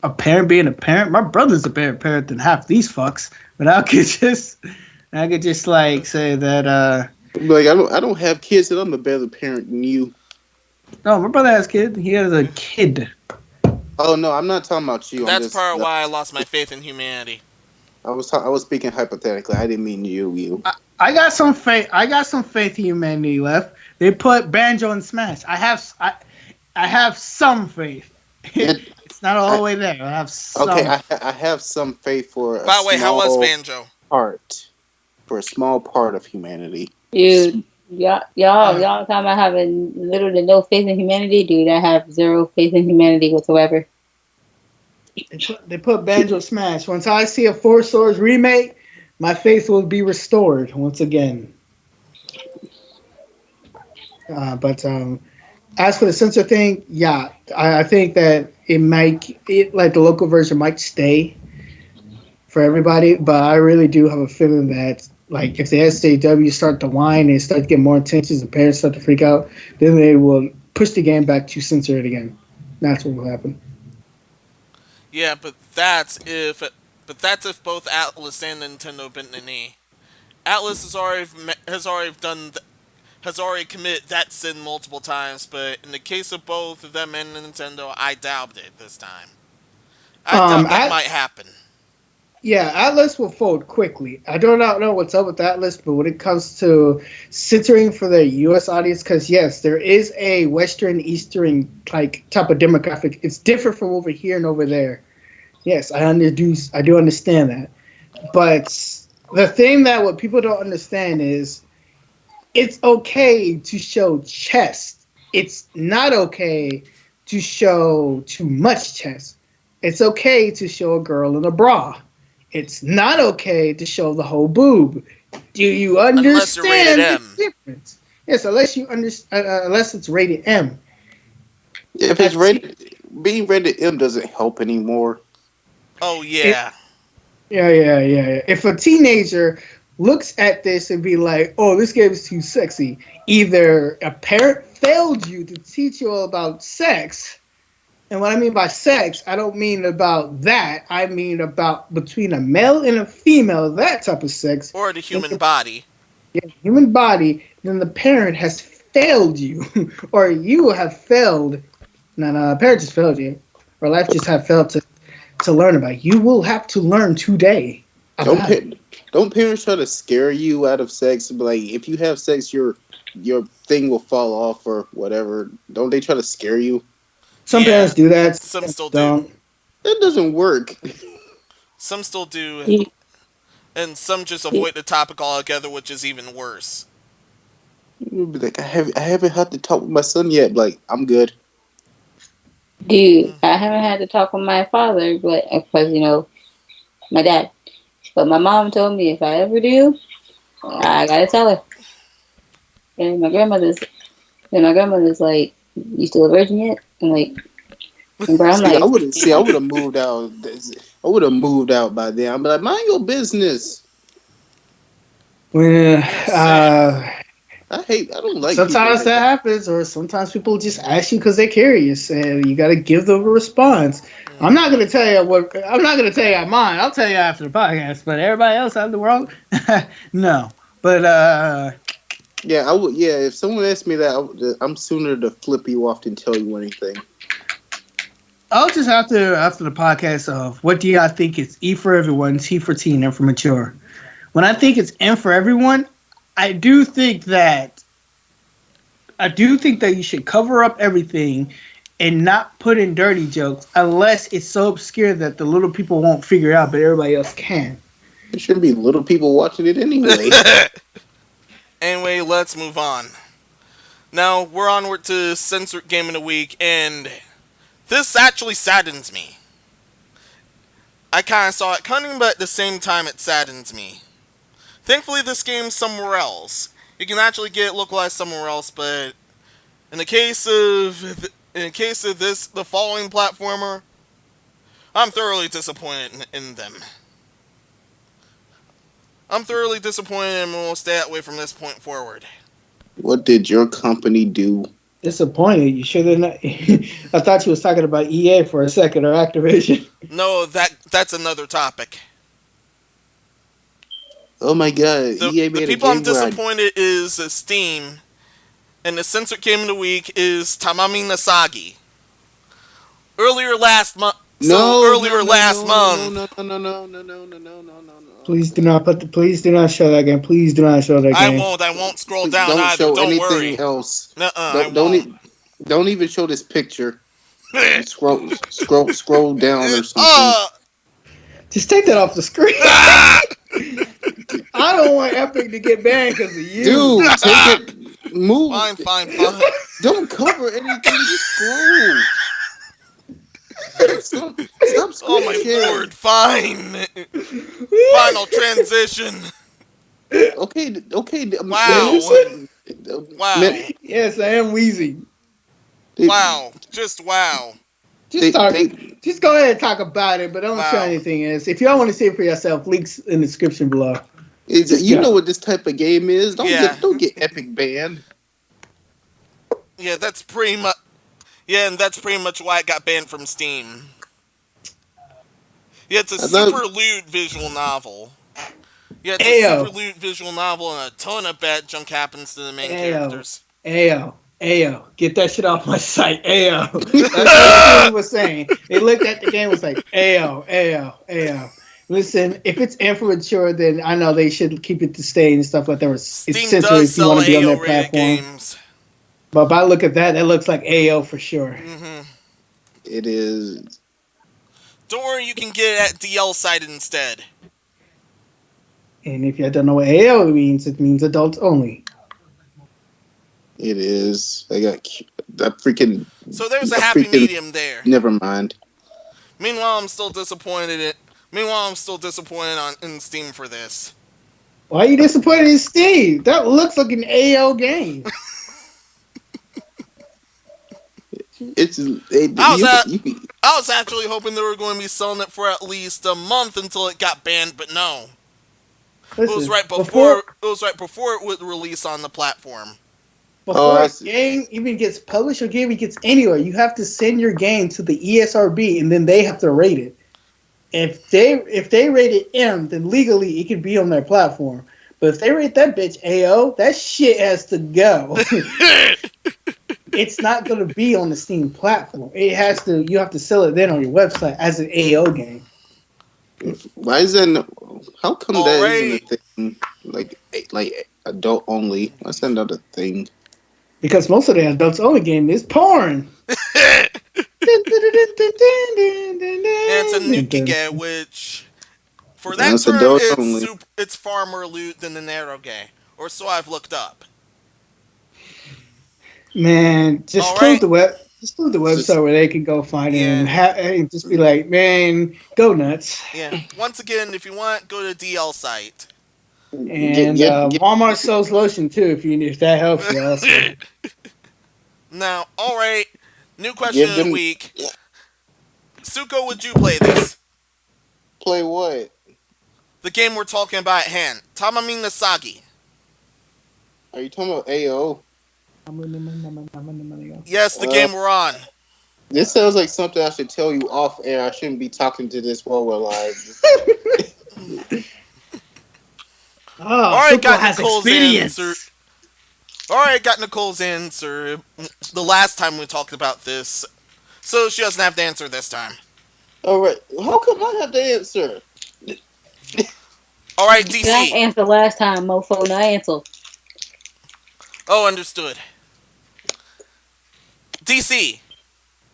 A parent being a parent. My brother's a better parent than half these fucks. But I could just like say that.
Like I don't have kids, and I'm a better parent than you.
No, my brother has kid. He has a kid.
Oh no, I'm not talking about you.
And
I'm
that's
just
part of why I lost my faith in humanity.
I was speaking hypothetically. I didn't mean you.
I got some faith. I got some faith in humanity left. They put Banjo and Smash. I have some faith.
It,
It's not all
I
the way there. I have
okay.
some.
I have some faith for a
By the way, how was
small
Banjo?
part of humanity.
Dude,
Uh,
y'all talking about having little to no faith in humanity? Dude, I have zero faith in humanity whatsoever.
they put Banjo Smash. Once I see a Four Swords remake, my faith will be restored once again. But as for the censor thing, yeah, I think that it like the local version might stay for everybody, but I really do have a feeling that like if the SJW start to whine and start to get more intentions and parents start to freak out, then they will push the game back to censor it again. That's what will happen.
Yeah, but that's if both Atlus and Nintendo bent the knee. Atlus has already committed that sin multiple times, but in the case of both of them and Nintendo, I doubt it this time. I doubt that
At
might happen.
Yeah, Atlas will fold quickly. I do not know what's up with Atlas, but when it comes to censoring for the U.S. audience, because yes, there is a Western, Eastern like type of demographic. It's different from over here and over there. Yes, I do understand that. But the thing that what people don't understand is it's okay to show chest. It's not okay to show too much chest. It's okay to show a girl in a bra. It's not okay to show the whole boob. Do you
Unless you're rated
understand the
M.
difference? Yes, unless it's rated M.
If it's
At
rated, being rated M doesn't help anymore.
Oh
it,
yeah.
yeah. If a teenager looks at this and be like, "Oh, this game is too sexy," either a parent failed you to teach you all about sex, and what I mean by sex, I don't mean about that. I mean about between a male and a female, that type of sex.
Or the
In
human
the
body.
human body, then the parent has failed you, or you have failed. No, the parent just failed you, or life just have failed to learn about. You will have to learn today
Don't
about it.
pa- don't parents try to scare you out of sex? But like, if you have sex, your thing will fall off or whatever. Don't they try to scare you?
Some
Yeah,
parents do that. Some
some
parents
still do.
don't.
That doesn't work.
Some still do,
Dude,
and some just
dude,
avoid the topic altogether, which is even worse.
You'll be like, I haven't had to talk with my son yet. Like, I'm good.
dude,
Mm.
I haven't had to talk with my father, but because my dad. But my mom told me if I ever do, I gotta tell her. And my grandmother's like, "You still a virgin yet?" I'm like, and bro, I'm
See,
like,
I would have moved out. I would have moved out by then. I'm like, mind your business.
Well,
Yeah, same.
I don't like people
Sometimes
like
that
that.
happens, or sometimes people just ask you because they're curious, and you got to give them a response. I'm not gonna tell you what. I'm not gonna tell you mine. I'll tell you after the podcast. But everybody else out in the world, no. But
Yeah, I would. Yeah, if someone asked me that, I'm sooner to flip you off than tell you anything.
I'll just after the podcast of what do y'all think is E for everyone, T for teen, and for mature. When I think it's M for everyone, I do think that I do think that you should cover up everything and not put in dirty jokes unless it's so obscure that the little people won't figure it out, but everybody else can.
There shouldn't be little people watching it anyway.
Anyway, let's move on. Now we're onward to censored game of the week, and this actually saddens me. I kind of saw it coming, but at the same time, it saddens me. Thankfully, this game's somewhere else. You can actually get it localized somewhere else, but in the case of this, the following platformer, I'm thoroughly disappointed in them. I'm thoroughly disappointed and will stay that way from this point forward.
What did your company do?
Disappointed. You sure they're not? I thought you was talking about EA for a second or Activision.
No, that's another topic.
Oh my god,
The
EA
the
made a
people I'm
game where
disappointed is Steam, and the censored game of the week is Tamamin Asagi. Earlier last month, so
no, no,
earlier
no,
last
no, no, no,
month,
no, no, no, no, no, no, no, no, no, no.
Please do not Please do not show that game. Please do not show that
I
game.
won't. I won't scroll
Please
down
don't
either.
show
Don't
anything
worry.
else.
Nuh-uh, I
Don't don't
won't.
e- don't even show this picture. Scroll down or something.
uh,
Just take that off the screen.
ah,
I don't want Epic to get banned because of you.
Dude, take it. Move.
fine, fine, fine.
Don't cover anything. Just scroll. Stop
Oh
screen
my
sharing.
lord, fine. Final transition.
Okay, okay.
Wow.
Man,
Wow.
Yes, I am wheezing.
they,
Wow. Just wow.
Just talk.
they,
Just go ahead and talk about it, but don't show
Wow.
anything else. If y'all want to see it for yourself, links in the description below. Just
you know
go.
what this type of game is.
Yeah.
Don't get Epic banned.
Yeah, that's pretty much. Yeah, and that's pretty much why it got banned from Steam. Yeah, it's a
I thought
super lewd visual novel. Yeah, it's a super
Ayo,
lewd visual novel, and a ton of bad junk happens to the main
ayo,
characters.
ayo. Get that shit off my site. Ayo. That's what Steam was saying. They looked at the game and was like, ayo. Listen, if it's immature, then I know they should keep it to stay and stuff like that. It's
Steam
censored
does
if you
sell
want to be on their
AO rated
platform.
games.
But if I look at that, that looks like AO for sure.
Hmm.
it is.
Don't worry, you can get it at DL site instead.
And if you don't know what AO means, it means adults only.
It is. I got that freaking.
So there's a
A
happy
freaking.
medium there.
Never mind.
Meanwhile, I'm still disappointed. In Steam for this.
Why are you disappointed in Steve? That looks like an AO game.
It's
I was at,
you
I was actually hoping they were going to be selling it for at least a month until it got banned, but no.
Listen,
It was right before it would release on the platform.
before
I
a
see.
game even gets published or game gets anywhere, you have to send your game to the ESRB and then they have to rate it. If they rate it M, then legally it can be on their platform. But if they rate that bitch AO, that shit has to go. It's not going to be on the Steam platform. It has to. You have to sell it then on your website as an AO game.
Why is that? How come that isn't
Alright.
a thing? Like adult only. Why's that not a thing?
Because most of the adults only game is porn.
And it's a Nukige, which for that
That's
term,
adult only.
it's far more lewd than the Naruge, or so I've looked up.
Man, just
All
close
right,
the web. Just close the
Just
website where they can go find it
Yeah.
and just be like, man, go nuts.
yeah. Once again, if you want, go to DL site.
And
get
Walmart sells lotion too, if that helps you. Also,
Now, all right. New question
give
of the
them
week. Suko, would you play this?
play what?
The game we're talking about at hand, Tamamin Asagi.
Are you talking about AO?
Yes, the
Well,
game we're on.
this sounds like something I should tell you off air. I shouldn't be talking to this while we're live.
Oh,
Alright,
Suko
got
has
Nicole's answer.
experience.
Alright, got Nicole's answer the last time we talked about this. So she doesn't have to answer this time.
All right. How come I have to answer?
Alright,
You I
DC.
answered last time, mofo. No answer.
Oh, understood. DC,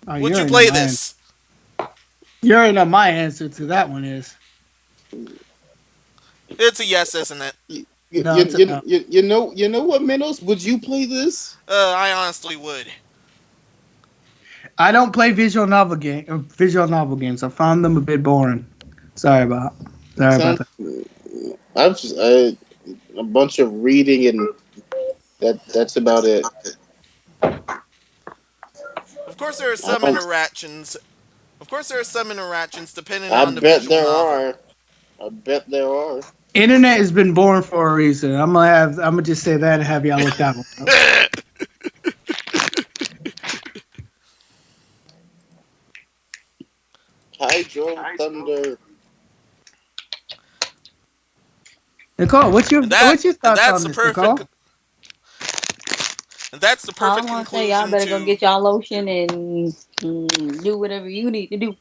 Oh, you
would you
already know
play
my answer.
this?
You already know my answer to that one is
It's a yes, isn't it?
no. It's a no.
You know what, Menos? Would you play this?
I honestly would.
I don't play visual novel games. I found them a bit boring. Sorry about
Sound,
that.
I've just a bunch of reading and that's about it.
Of course, there are
I
some
don't.
interactions. Of course, there are some interactions depending
I
on the
bet
visual
there
novel.
are. I bet there are.
Internet has been boring for a reason. I'm gonna just say that and have y'all look that one up.
Hydro Thunder.
Nicole, what's your
And
thoughts
that's
on
the
this, Nicole?
perfect. And that's the
All I
perfect
want to say, y'all
conclusion
better go
to.
get y'all lotion and do whatever you need to do.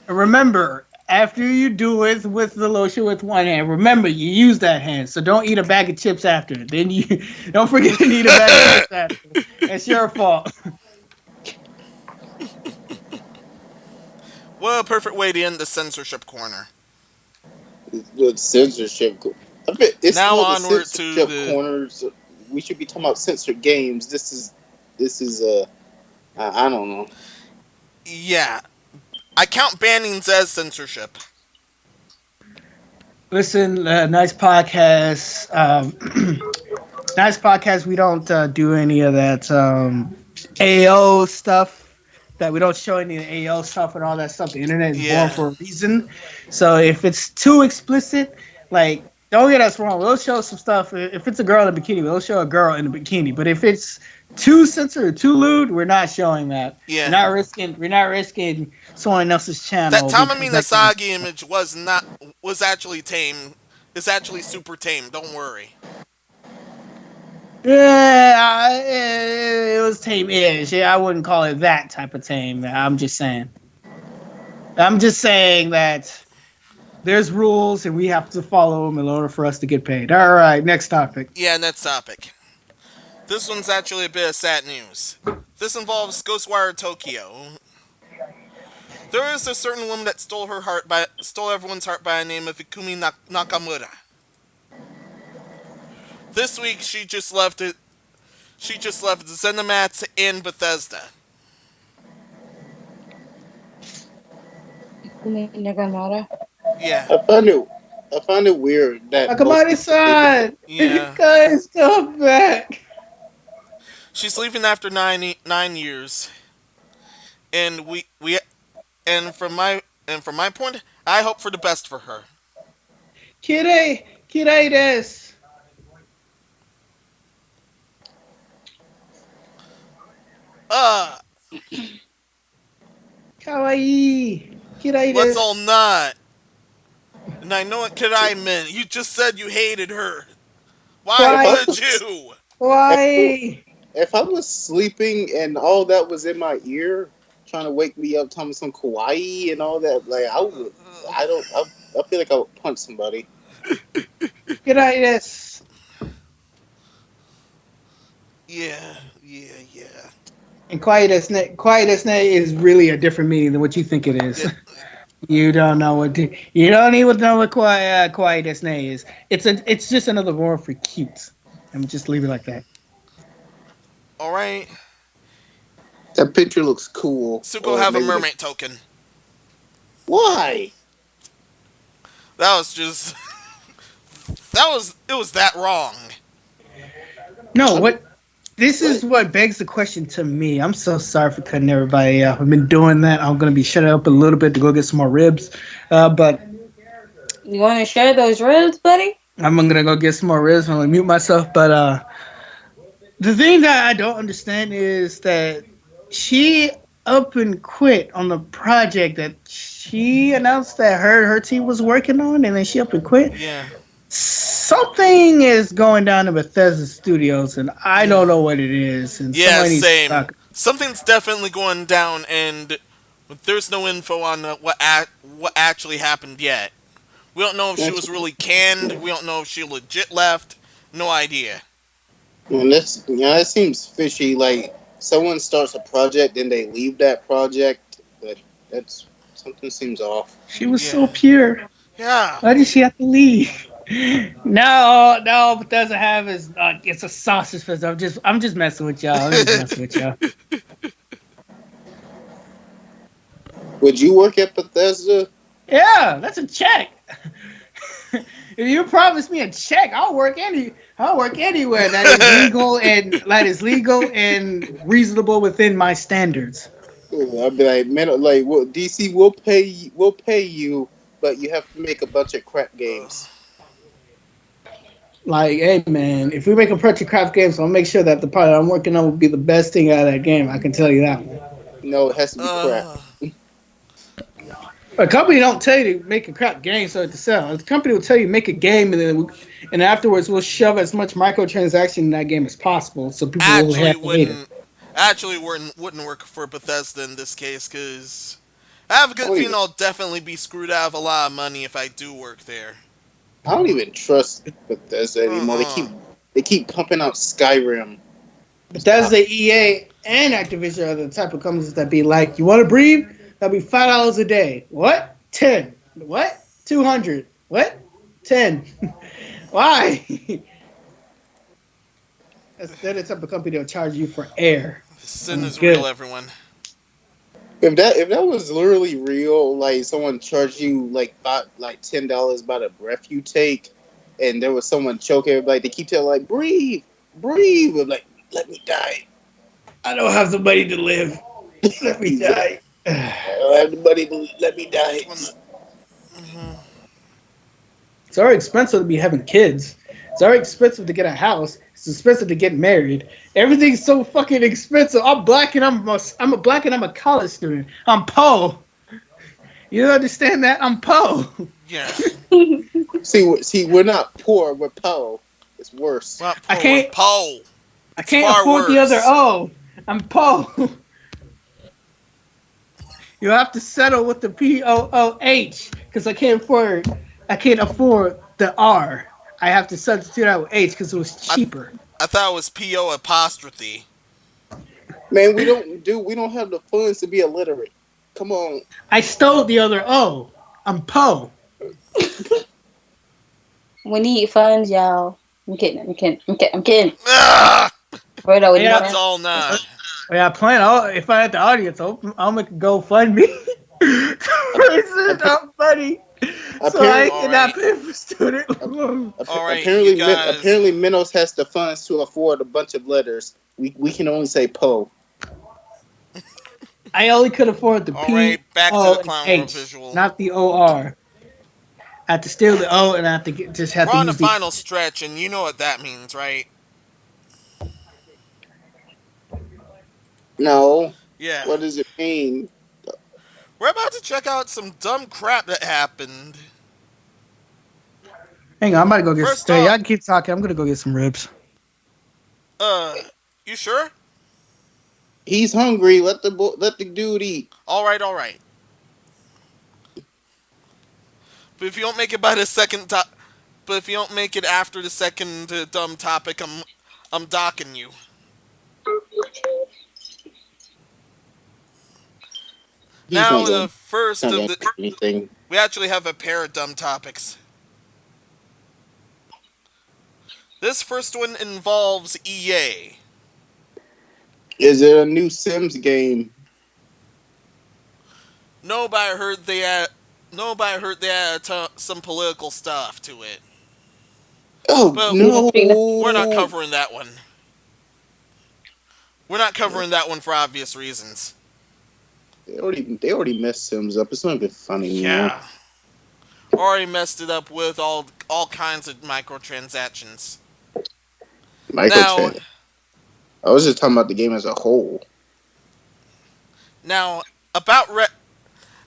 Remember, after you do it with the lotion with one hand, remember you use that hand. So don't eat a bag of chips after. Then you don't forget to eat a bag of chips after. It's your fault.
What a perfect way to end the censorship corner.
The censorship. I bet it's
Now
not the
onward to
censorship
the.
corners. We should be talking about censored games. This is I don't know.
Yeah. I count bannings as censorship.
Listen, nice podcast. Nice podcast. We don't do any of that AO stuff. That we don't show any of the AO stuff and all that stuff. The internet is born
Yeah.
for a reason. So if it's too explicit, like don't get us wrong, we'll show some stuff. If it's a girl in a bikini, we'll show a girl in a bikini. But if it's too censored, too lewd, we're not showing that.
Yeah.
We're not risking someone else's
That
channel
Tamamin
because like
Asagi image was actually tame. It's actually super tame. Don't worry.
yeah, it was tame-ish. Yeah, I wouldn't call it that type of tame. I'm just saying. I'm just saying that there's rules and we have to follow them in order for us to get paid. All right, next topic.
Yeah, next topic. This one's actually a bit of sad news. This involves Ghostwire Tokyo. There is a certain woman that stole everyone's heart by the name of Ikumi Nakamura. This week she just left it. She just left Zenimax in Bethesda.
Nakamura.
Yeah,
I find it weird that most people think of
Nakamura-san!
yeah.
Guys, come back!
She's leaving after 9 years, and we and from my point, I hope for the best for her.
Kirei desu.
Uh,
Kawaii. Kirei
let's all
desu.
not. And I know what Kirai meant. You just said you hated her. Why
if I
Why?
would
was
you?
if,
Why?
if I was sleeping and all that was in my ear trying to wake me up, telling me some kawaii and all that, like I feel like I would punch somebody.
Kirei desu.
Yeah.
And quiet as night is really a different meaning than what you think it is.
It,
You don't know you don't even know what quiet as night is. It's just another word for cute. And just leave it like that.
all right.
That picture looks cool.
Suko
Or
have a
maybe
mermaid token.
why?
That was just it was that wrong.
No,
I'm,
what this
what?
is what begs the question to me. I'm so sorry for cutting everybody off. I've been doing that. I'm gonna be shutting up a little bit to go get some more ribs. But
You want to share those ribs, buddy?
I'm gonna go get some more ribs. I'm gonna mute myself. But the thing that I don't understand is that she up and quit on the project that she announced that her team was working on, and then she up and quit.
Yeah,
Something is going down in Bethesda Studios, and I
yeah,
don't know what it is. And
yeah.
somebody needs to
Same.
talk.
Something's definitely going down, and there's no info on what actually happened yet. We don't know if she
That's
was really canned. We don't know if she legit left. No idea.
and that's that seems fishy. Like someone starts a project, then they leave that project. That's something seems off.
She was so
Yeah,
pure.
yeah.
Why did she have to leave? No, no, Bethesda have is it's a sausage fest. I'm just messing with y'all. I'm just messing with y'all.
Would you work at Bethesda?
Yeah, that's a check. If you promise me a check, I'll work anywhere that is legal and reasonable within my standards.
I'd be like, man, like, well, DC, we'll pay you, but you have to make a bunch of crap games.
Like, hey man, if we make a Pretty Craft game, so I'll make sure that the product I'm working on will be the best thing out of that game. I can tell you that one.
No, it has to be crap.
Uh,
A company don't tell you to make a crap game so to sell. The company will tell you make a game and afterwards we'll shove as much microtransaction in that game as possible so people will
actually
have to hate it.
wouldn't actually wouldn't work for Bethesda in this case because I have a
I
good
don't
feeling
even,
I'll definitely be screwed out of a lot of money if I do work there.
I don't even trust Bethesda anymore. They
Uh-uh.
keep, they keep pumping out Skyrim.
Bethesda,
Stop.
EA, and Activision are the type of companies that be like, you want to breathe? That'll be $5 a day. What? 10. What? 200. What? 10. Why? They're the type of company that'll charge you for air.
The sin
I'm
is real,
good.
everyone.
If that was literally real, like someone charged you like $10 by the breath you take, and there was someone choking, like they keep telling like breathe, breathe, I'm like let me die.
I don't have the money to live. Let me die.
I don't have the money to let me die.
When the, mhm.
It's already expensive to be having kids. It's already expensive to get a house. It's expensive to get married. Everything's so fucking expensive. I'm a black and I'm a college student. I'm poor. You don't understand that? I'm poor.
Yeah,
See, we're not poor, we're po. It's worse.
we're not
I
poor, we're
can't
po.
I
It's
can't
far
afford the other
worse.
O. I'm poor. You have to settle with the POOH because I can't afford the R. I have to substitute out with H because it was
I
cheaper.
I thought it was po apostrophe.
Man, we don't have the funds to be illiterate. Come on.
I stole the other O. I'm Poe.
We need funds, y'all. I'm kidding. I'm kidding. I'm kidding. I'm kidding.
Ah!
Rodo, we need
Yeah,
What's
funds.
all not?
yeah. Plan. If I had the audience, I'll make a GoFundMe to raise enough money so I
Apparently,
All
cannot
right,
pay for student loans.
all right, you
apparently,
guys.
apparently, Menos has the funds to afford a bunch of letters. We can only say po.
I only could afford the
All right,
P
back to
O
the
and
clown world
H,
visual.
not the O R. I have to steal the O and I have to just have
We're
to
on the
use the
final
H.
stretch, and you know what that means, right?
No,
Yeah.
what does it mean?
We're about to check out some dumb crap that happened.
Hang on, I'm about to go get.
First
Y'all
off,
can keep talking. I'm gonna go get some ribs.
uh, you sure?
He's hungry. Let the dude eat.
All right, all right. But if you don't make it by the second but if you don't make it after the second dumb topic, I'm docking you.
He's
Now
not
the
gonna
first
not
of
gonna
the
do anything.
we actually have a pair of dumb topics. This first one involves EA.
Is it a new Sims game?
Nobody heard they had Nobody heard they had some political stuff to it.
Oh
But
We don't
no!
speak
we're not covering that one. We're not covering that one for obvious reasons.
They already messed Sims up. It's not even funny anymore.
Yeah. already messed it up with all kinds of microtransactions. Now,
Microtrans. I was just talking about the game as a whole.
now about Re-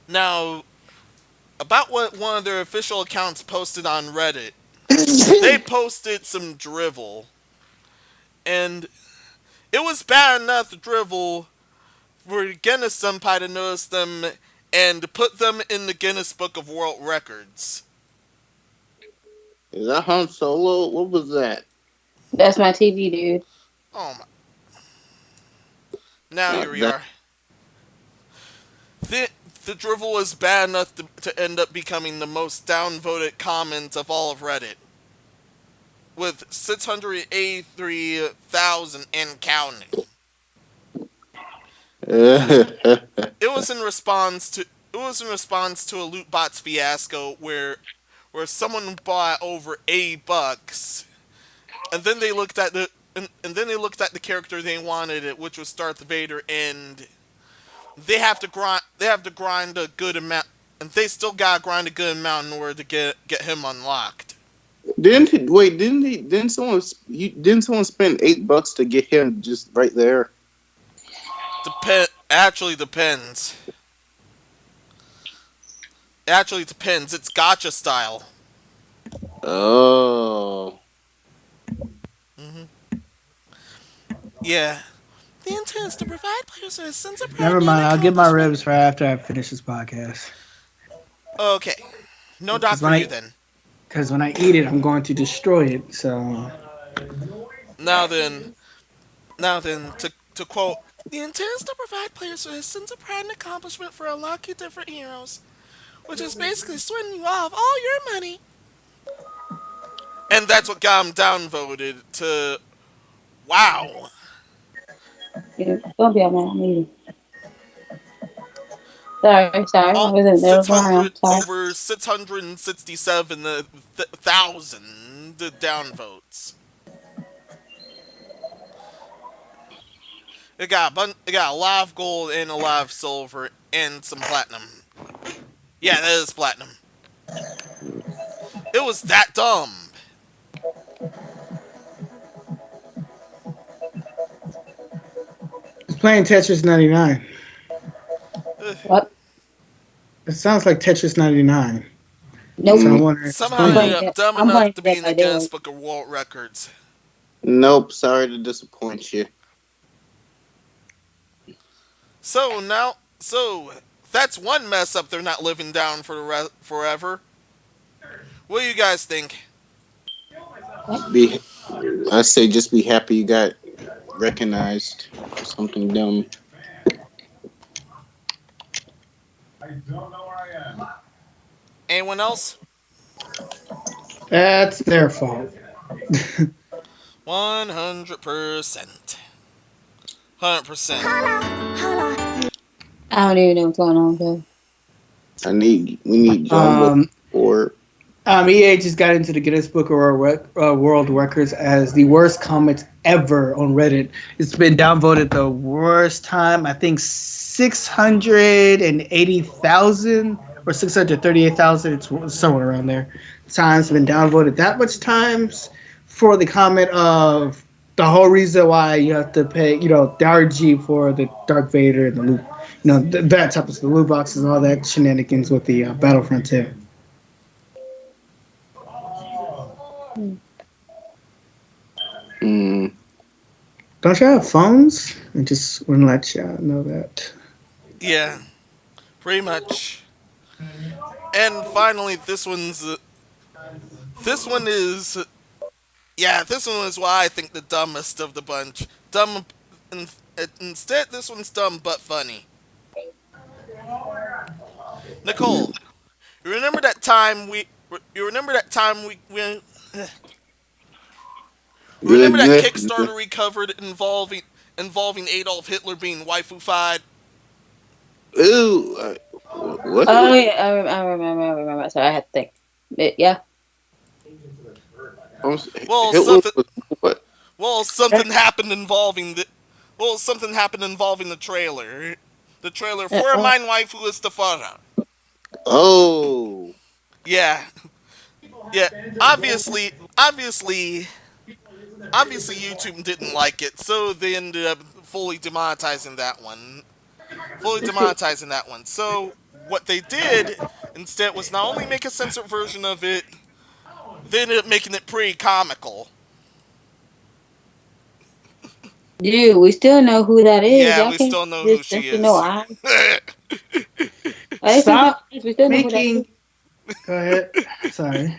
now about what one of their official accounts posted on Reddit. They posted some drivel, and it was bad enough drivel for Guinness Senpai to notice them and put them in the Guinness Book of World Records.
Is that Han Solo? What was that?
That's my TV, dude.
Oh my! Now here we
That
are. The, the drivel was bad enough to end up becoming the most downvoted comment of all of Reddit, with 683,000 and counting. It was in response to a loot box fiasco where someone bought over $80, and then they looked at the character they wanted, it which was Darth Vader, and they have to grind a good amount, and they still gotta grind a good amount in order to get him unlocked.
didn't someone spend $8 to get him just right there?
Actually depends. It actually depends. It's gotcha style.
Oh,
hmm Yeah. The intent is to provide players with a sense of pride
Never
and
mind. I'll get my
accomplishment.
ribs right after I finish this podcast.
Okay. No doc
Because
for you then.
when I eat it, I'm going to destroy it. So
Now then, to quote, the intent is to provide players with a sense of pride and accomplishment for unlocking different heroes, which is basically swindling you off all your money. And that's what got him downvoted to, wow,
Yeah, don't be on my meeting. Sorry. I
all
was in there for
600
Sorry.
over 667,000 downvotes. It got a lot of gold and a lot of silver and some platinum. Yeah, that is platinum. It was that dumb.
it's playing Tetris 99.
Ugh.
What?
It sounds like Tetris 99.
Nope.
So I
mm,
wonder.
Somehow ended up dumb
I'm
enough
playing
to be
Dead
in the
by
Guinness
Daylight.
Book of World Records.
nope. Sorry to disappoint you.
So that's one mess up they're not living down for forever. What do you guys think?
What?
Be I say just be happy you got recognized for something dumb.
Anyone else?
That's their fault.
100%. 100%.
I don't even know what's going on, though.
We need John Wick
um,
or
EA just got into the Guinness Book of World Records as the worst comment ever on Reddit. It's been downvoted the worst time. I think 680,000 or 638,000. It's somewhere around there. Times been downvoted that much times for the comment of the whole reason why you have to pay, the RG for the Dark Vader and the loot, that type of stuff, the loot boxes, all that shenanigans with the Battlefront 2.
mm,
Don't you have phones? I just want to let y'all know that.
Yeah, pretty much. And finally, this one is this one is why I think the dumbest of the bunch. Dumb. Instead, this one's dumb but funny. Nicole, you remember that time we? You remember that time we remember that Kickstarter we covered involving Adolf Hitler being waifu-fied?
ooh, what?
Oh, yeah, I remember. Sorry, I had to think. Yeah.
Well,
Hitler
something.
was what?
Well, something happened involving the. Well, something happened involving the trailer. The trailer for
Uh,
Mine Waifu is the Farah.
Oh,
Yeah, yeah. Obviously, obviously, obviously, YouTube didn't like it, so they ended up fully demonetizing that one. Fully demonetizing that one. So what they did instead was not only make a censored version of it, they ended up making it pretty comical.
Dude, we still know who that is.
Yeah,
Y'all
we
can't
still know who
just
she
censor no
is.
eyes. Why they censor
Stop
eyes? We still know who that is.
making. Go ahead. Sorry.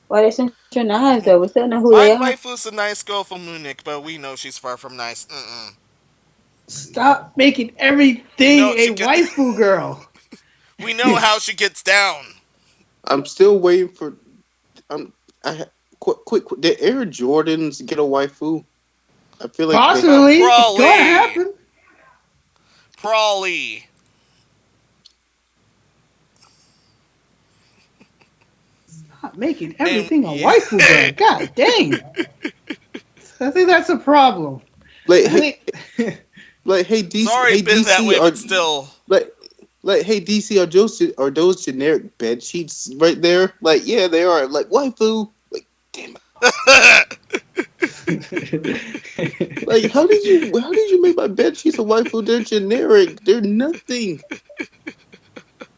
Why they censoring eyes though? We still know who they are.
Mine waifu's a nice girl from Munich, but we know she's far from nice. Mm-mm.
Stop making
We
everything
know
a
she get.
waifu girl.
We know how she gets down.
I'm still waiting for. I'm. Quick. Did Air Jordans get a waifu? I feel like they have.
Possibly, it's gonna
Prawley.
happen.
Prawley.
Stop making
And
everything a
yeah.
waifu girl. God dang. I think that's a problem.
Like,
I think.
hey
It's
DC,
already
hey
been that
DC,
way,
are
but still.
like, hey DC, are those generic bed sheets right there? Like, yeah, they are. Like, waifu. Like, damn it. Like, how did you make my bed sheets a waifu? They're generic. They're nothing.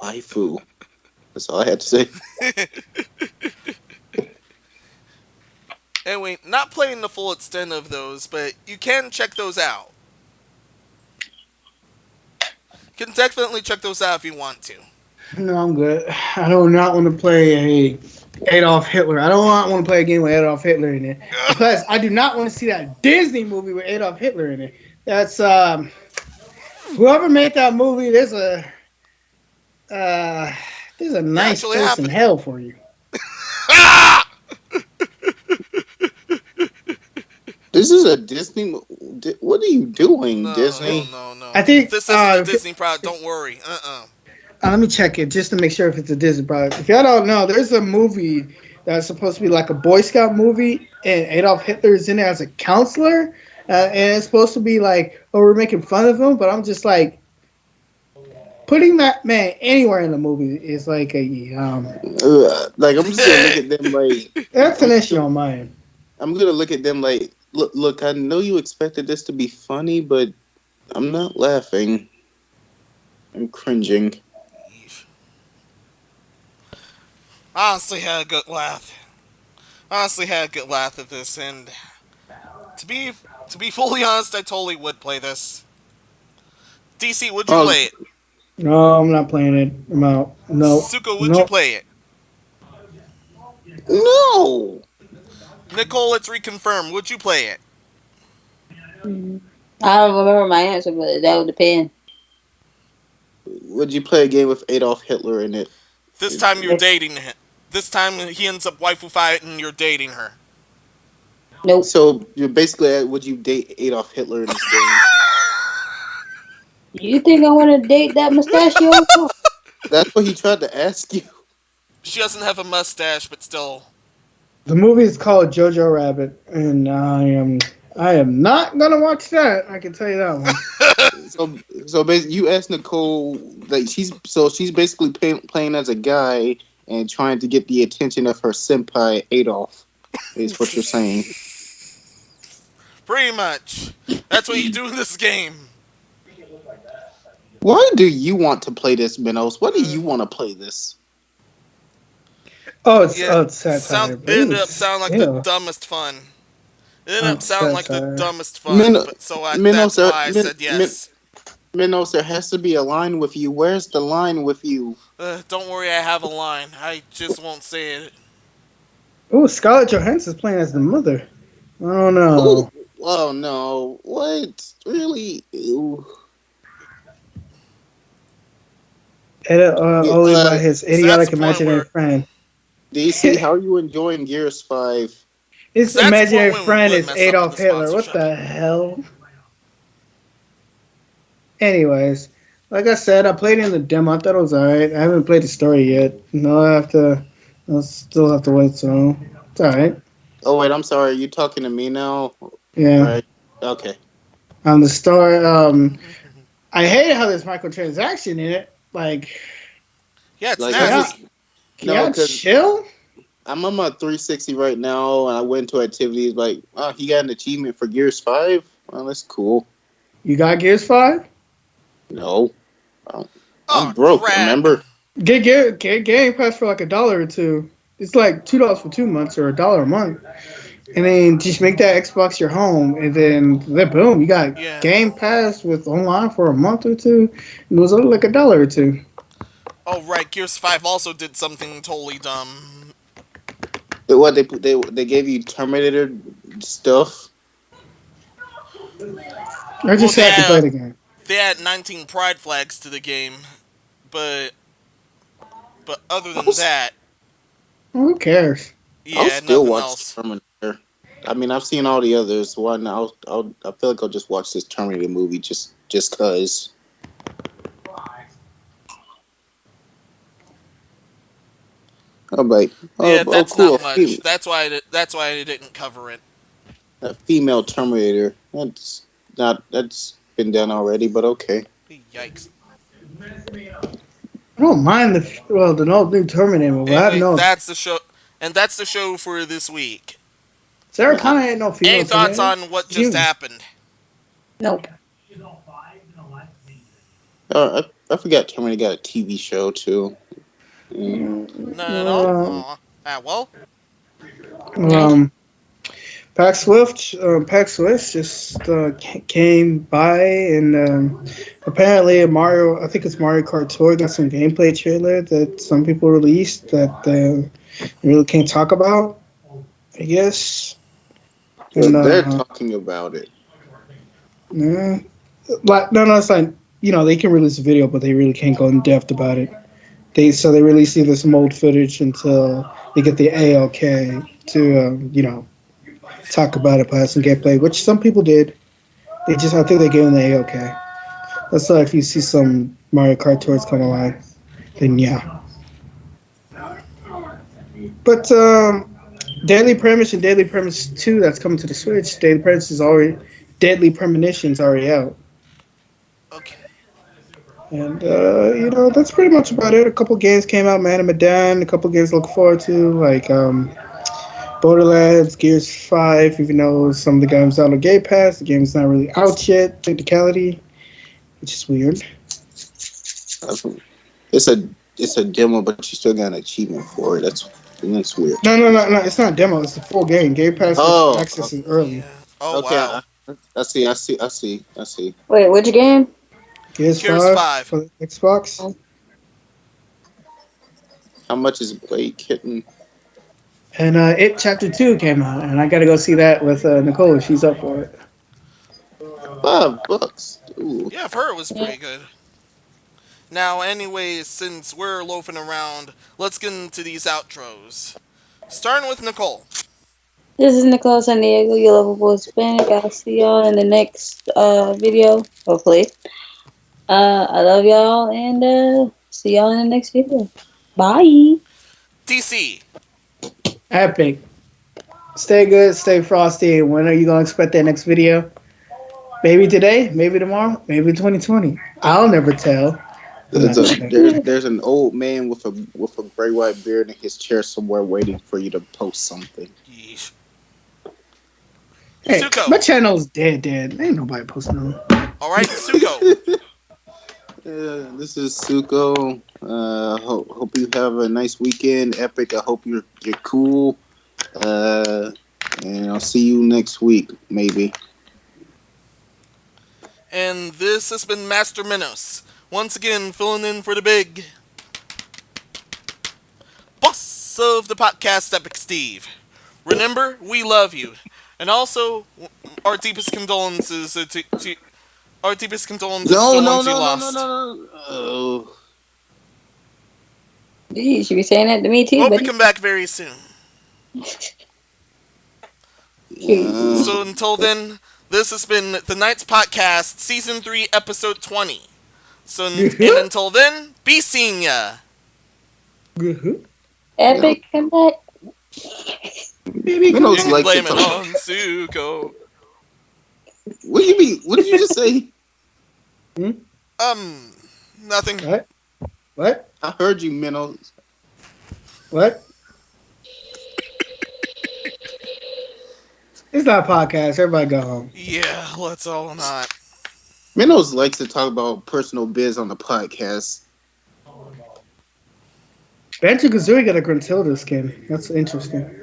Waifu. That's all I had to say.
Anyway, not playing the full extent of those, but you can check those out. You can definitely check those out if you want to.
No, I'm good. I do not want to play a Adolf Hitler. I don't want to play a game with Adolf Hitler in it. Plus, I do not want to see that Disney movie with Adolf Hitler in it. That's whoever made that movie. Uh, there's a
It
nice
actually
place in
happened.
hell for you.
This is a Disney. What are you doing,
No, no,
Disney?
no, no.
I think.
This isn't a Disney product. Don't worry.
Let me check it just to make sure if it's a Disney product. If y'all don't know, there's a movie that's supposed to be like a Boy Scout movie, and Adolf Hitler is in it as a counselor, and it's supposed to be like, oh, we're making fun of him, but I'm just like, putting that man anywhere in the movie is like a
Like, I'm just gonna look at them like
that's
I'm
an
just
issue
gonna,
on mine.
I'm gonna look at them like look. I know you expected this to be funny, but I'm not laughing. I'm cringing.
Honestly, had a good laugh. Honestly, had a good laugh at this, and to be to be fully honest, I totally would play this. DC, would you
Oh
play it?
No, I'm not playing it. I'm out. No,
Suko, would you
no.
play it?
no!
Nicole, let's reconfirm. Would you play it?
I don't remember my answer, but that would depend.
Would you play a game with Adolf Hitler in it?
This time you're dating him. This time he ends up waifu fighting and you're dating her.
Nope.
So you're basically would you date Adolf Hitler in this game?
You think I want to date that mustachio?
That's what he tried to ask you.
She doesn't have a mustache, but still.
The movie is called Jojo Rabbit, and I am not gonna watch that. I can tell you that one.
So basically, you asked Nicole like she's basically playing as a guy and trying to get the attention of her senpai Adolf. Is what you're saying.
Pretty much. That's what you do in this game.
Why do you want to play this, Menos? Why do
Uh,
you want to play this?
yeah,
It's satire, but
it
it
ended up
was
sounding like the
still
dumbest fun. It ended up sounding like the
satire.
dumbest fun,
Men,
but
Menos,
that's why I said yes.
Menos, there has to be a line with you. Where's the line with you?
Don't worry, I have a line. I just won't say it.
Oh, Scarlett Johansson's playing as the mother. Oh
Oh,
no.
oh no! What? Really? Ew. Yeah,
Only by his
So that's the
idiotic
point
imaginary
where,
friend.
DC, how are you enjoying Gears 5?
His
so that's the point
imaginary
when we
friend
would
is
mess up with
Adolf
the
Hitler. What
sponsorship.
the hell? Anyways, like I said, I played in the demo. I thought it was alright. I haven't played the story yet. No, I have to. I'll still have to wait. So it's alright.
Oh wait, I'm sorry. You talking to me now?
Yeah.
Right? Okay.
The story. I hate how there's microtransaction in it. Like
Yeah, it's
Like
Can
I
y'all,
just
nasty.
can
no,
y'all
because
chill?
I'm on my 360 right now, and I went to activities like, oh, he got an achievement for Gears 5. Well, that's cool.
You got Gears 5?
No, I'm
Oh
I'm broke.
crap!
Remember?
Get Game Pass for like $1 or two. It's like $2 for 2 months or $1 a month, and then just make that Xbox your home, and then boom, you got
Yeah.
Game Pass with online for a month or two. And it was only like $1 or two.
Oh right, Gears 5 also did something totally dumb.
What they gave you Terminator stuff?
I
Well,
just had to play the game.
they add 19 pride flags to the game, but other than
I'll,
that,
Who cares?
I'll
yeah,
still
nothing
watch
else.
Terminator. I mean, I've seen all the others. One, I feel like I'll just watch this Terminator movie just cause. Oh, like,
Yeah,
oh,
that's
cool,
not much. That's why I didn't cover it.
a female Terminator. That's been done already, but okay.
Yikes.
I don't mind the no new Terminator movie. I
Anyway,
know
that's the show for this week.
Sarah
Uh,
Connor ain't no
Any
female
thoughts
Terminator.
on what
She's
just
human.
happened?
Nope.
I forgot Terminator got a TV show too. Mm.
None at all.
Um,
Aw. Ah, well.
No.
Pack Swift just came by and apparently Mario. I think it's Mario Kart Tour got some gameplay trailer that some people released that really can't talk about. I guess.
Well,
And
they're talking about it.
yeah, like no, it's like they can release a video, but they really can't go in depth about it. They release either some old footage until they get the ALK to talk about it, have some gameplay, which some people did. I think they gave them the ALK. That's why if you see some Mario Kart tours come online, then yeah. But Deadly Premise and Deadly Premise 2 that's coming to the Switch. Deadly Premise is already Deadly Premonition's already out.
Okay.
And that's pretty much about it. A couple games came out, Man of Medan, a couple games to look forward to, like Borderlands, Gears 5, even though some of the games out on Game Pass, the game's not really out yet, technicality, which is weird.
It's a demo, but you still got an achievement for it. That's weird.
No, it's not a demo, it's the full game. Game Pass lets you
Oh,
access it early.
Yeah. Oh
okay.
wow.
I see.
Wait, which game?
Gears
Gears
5
5.
for the Xbox.
Oh,
How much is Blade kitten?
And It Chapter 2 came out, and I gotta go see that with Nicole if she's up for it.
$5. Ooh.
Yeah, I've heard it was
yeah.
pretty good. Now, anyways, since we're loafing around, let's get into these outros. Starting with Nicole.
This is Nicole San Diego, your lovable Hispanic. I'll see y'all in the next video, hopefully. I love y'all and see y'all in the next video. Bye.
DC.
Epic. Stay good, stay frosty. When are you gonna expect that next video? Maybe today, maybe tomorrow, maybe 2020. I'll never tell. I'm
There's
not
a
sure.
there's an old man with a gray white beard in his chair somewhere waiting for you to post something.
Yeesh.
Hey,
Suko.
my channel's dead. Ain't nobody posting on.
Alright, Suko.
This is Suko. Hope you have a nice weekend, Epic. I hope you're cool. Uh, and I'll see you next week, maybe.
And this has been Master Menos. Once again, filling in for the big boss of the podcast, Epic Steve. Remember, we love you. And also, our deepest condolences to our deepest condolences to
No,
the
no,
ones you
no, no, no,
lost.
no, no. Oh.
You should be saying that to me too,
Hope you
buddy.
come back very soon.
Uh,
So until then, this has been the Knights Podcast, Season 3, Episode 20. So, and until then, be seeing ya.
no.
Epic, come back.
Baby, come
You
Minos
can
back.
likes to
blame it
talk.
on Suko.
What do you mean? What did you just say?
Hmm?
Nothing.
What? What?
I heard you, Menos.
What? It's not a podcast. Everybody go home.
Yeah, let's all not.
Menos likes to talk about personal biz on the podcast.
Banjo Kazooie got a Gruntilda skin. That's interesting.